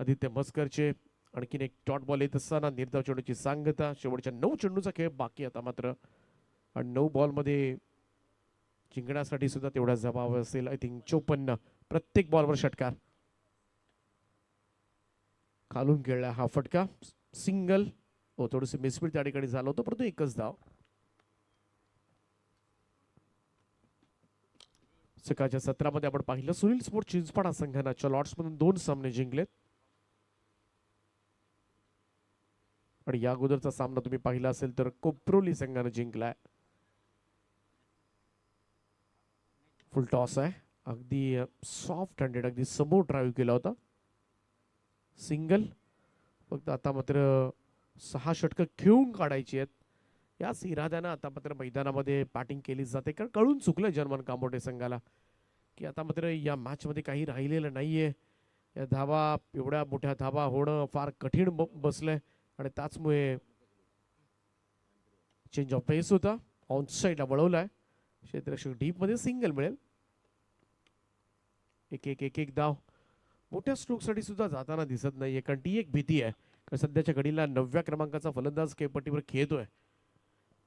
आदित्य मस्करचे. आणखीन एक डॉट बॉल येत असताना निर्धाव चेंडूची सांगता. शेवटच्या 9 चेंडूचा खेळ बाकी आता मात्र आणि 9 बॉलमध्ये जिंकण्यासाठी सुद्धा तेवढा जबाब असेल. आय थिंक 54 प्रत्येक बॉलवर षटकार. खालून खेळला हा फटका, सिंगल. थोडंसं मिसफील्ड त्या ठिकाणी झालं होतं परंतु एकच धाव. सकाळच्या सत्रामध्ये आपण पाहिलं सुनील स्पोर्ट चिंचपाडा संघाच्या लॉर्ड्स मधून 2 सामने जिंकलेत आणि या अगोदरचा सामना तुम्ही पाहिला असेल तर कोप्रोली संघाने जिंकलाय. फुल टॉस आहे, अगदी सॉफ्ट हँडेड, अगदी समोर ड्राईव्ह केला होता. सिंगल. फक्त आता मात्र 6 षटकं खेळून काढायची आहेत. याच इराद्यानं आता मात्र मैदानामध्ये बॅटिंग केली जाते, कारण कळून चुकलं जर्मन कांबोटे संघाला की आता मात्र या मॅचमध्ये काही राहिलेलं नाहीये. या धावा, एवढ्या मोठ्या धावा होणं फार कठीण बसलंय आणि त्याचमुळे चेंज ऑफ पेस होता. ऑन साईडला वळवलाय क्षेत्ररक्षक, डीपमध्ये सिंगल मिळेल. एक धाव मोठ्या स्ट्रोकसाठी सुद्धा जाताना दिसत नाहीये, कारण ती एक भीती आहे. कारण सध्याच्या घडीला 9व्या क्रमांकाचा फलंदाज खेळपट्टीवर खेळतोय.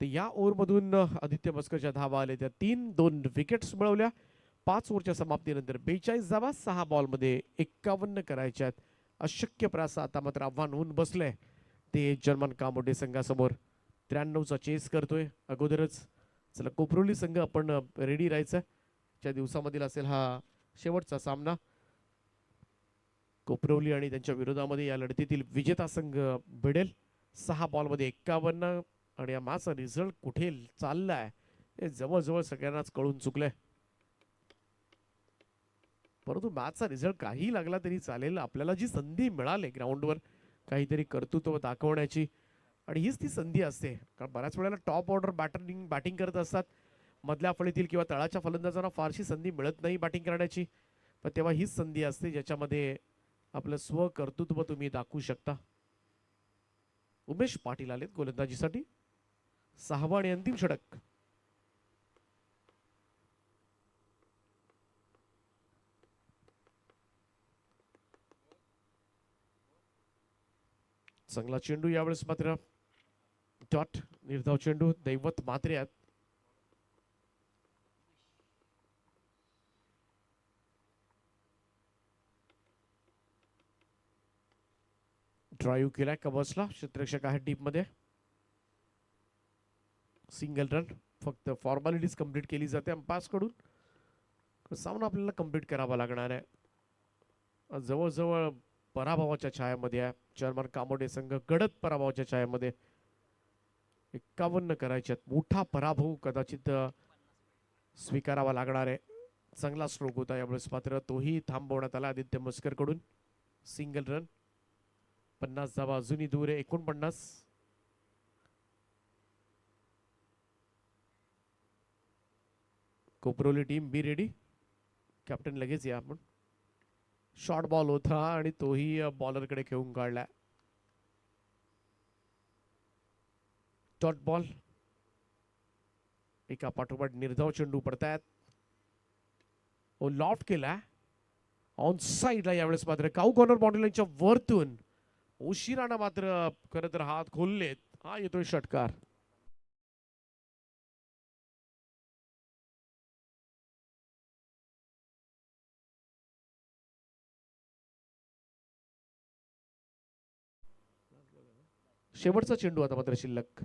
तर या ओव्हरमधून आदित्य मस्करच्या धावा आल्या, त्या 2 विकेट्स मिळवल्या. 5 ओव्हरच्या समाप्तीनंतर 42 धावा 6 बॉलमध्ये 51 करायच्या आहेत. अशक्य प्रयास आता मात्र आव्हान होऊन बसलंय ते जर्मन कांबोटे संघासमोर. 93चा चेस करतोय अगोदरच. चला कोपरोली संघ आपण रेडी राहायचं. च्या दिवसामधील असेल हा शेवटचा सामना. कोपरवली आणि त्यांच्या विरोधामध्ये या लढतीतील विजेता संघ भिडेल. 6 बॉलमध्ये 51 आणि या मॅचचा रिझल्ट कुठे चाललाय हे जवळजवळ सगळ्यांनाच कळून चुकलंय. परंतु मॅचचा रिझल्ट काही लागला तरी चालेल. आपल्याला जी संधी मिळाली ग्राउंडवर काहीतरी कर्तृत्व दाखवण्याची, आणि हीच ती संधी असते. कारण बऱ्याच वेळेला टॉप ऑर्डर बॅटिंग करत असतात, मधल्या फळीतील किंवा तळाच्या फलंदाजांना फारशी संधी मिळत नाही बॅटिंग करण्याची. पण तेव्हा हीच संधी असते ज्याच्यामध्ये आपलं स्वकर्तृत्व तुम्ही दाखवू शकता. उमेश पाटील आलेत गोलंदाजीसाठी. 6वा आणि अंतिम षटक. चांगला चेंडू यावेळेस मात्र डॉट, निर्धाव चेंडू. दैवत मात्रे आहेत. ड्राईव्ह केलाय कबसला, क्षेत्ररक्षक आहे डीप मध्ये. Single run. फक्त फॉर्मॅलिटीज कंप्लीट केली जाते अंपायर्स कडून. सामना आपल्याला कंप्लीट करावा लागणार आहे. जवळजवळ पराभवाच्या छायामध्ये आहे जर्मन कांबोटे संघ. गडद पराभवाच्या छायामध्ये. 51 करायचे आहेत. मोठा पराभव कदाचित स्वीकारावा लागणार आहे. चांगला स्ट्रोक होता यावेळेस मात्र तोही थांबवण्यात आला आदित्य मस्कर कडून. Single run. 50 धावा अजूनही दूर आहे. 49. Koproli team be ready. Captain लगेच या आपण. शॉर्ट बॉल होता आणि तोही बॉलरकडे खेळून काढला. Dot ball. एका पाठोपाठ निर्धाव चेंडू पडतायत. ओ लॉफ्ट केला ऑन साईडला यावेळेस मात्र. काऊ कॉर्नर बाउंड्री लाईनच्या वरतून उशिरानं मात्र खरं तर हात खोललेत. हा येतोय षटकार. शेवटचा चेंडू आता मात्र शिल्लक.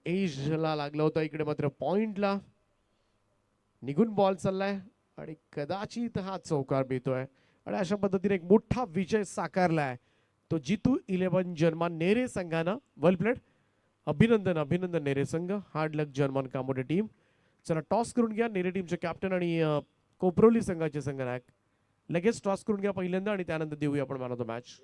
एजला लागला होता. इकडे मात्र पॉइंटला निघून बॉल चाललाय आणि कदाचित हा चौकार बेतोय. आणि अशा पद्धतीने एक मोठा विजय साकारलाय तो जितू 11 जर्मन नेरे संघानं. वेल प्लेड. अभिनंदन अभिनंदन नेरे संघ. हार्ड लक जर्मन कांबोटे टीम. चला टॉस करून घ्या. नेरे टीमचे कॅप्टन आणि कोपरोली संघाचे संघनायक लगेच टॉस करून घ्या पहिल्यांदा आणि त्यानंतर देऊया आपण मॅन ऑफ द मॅच.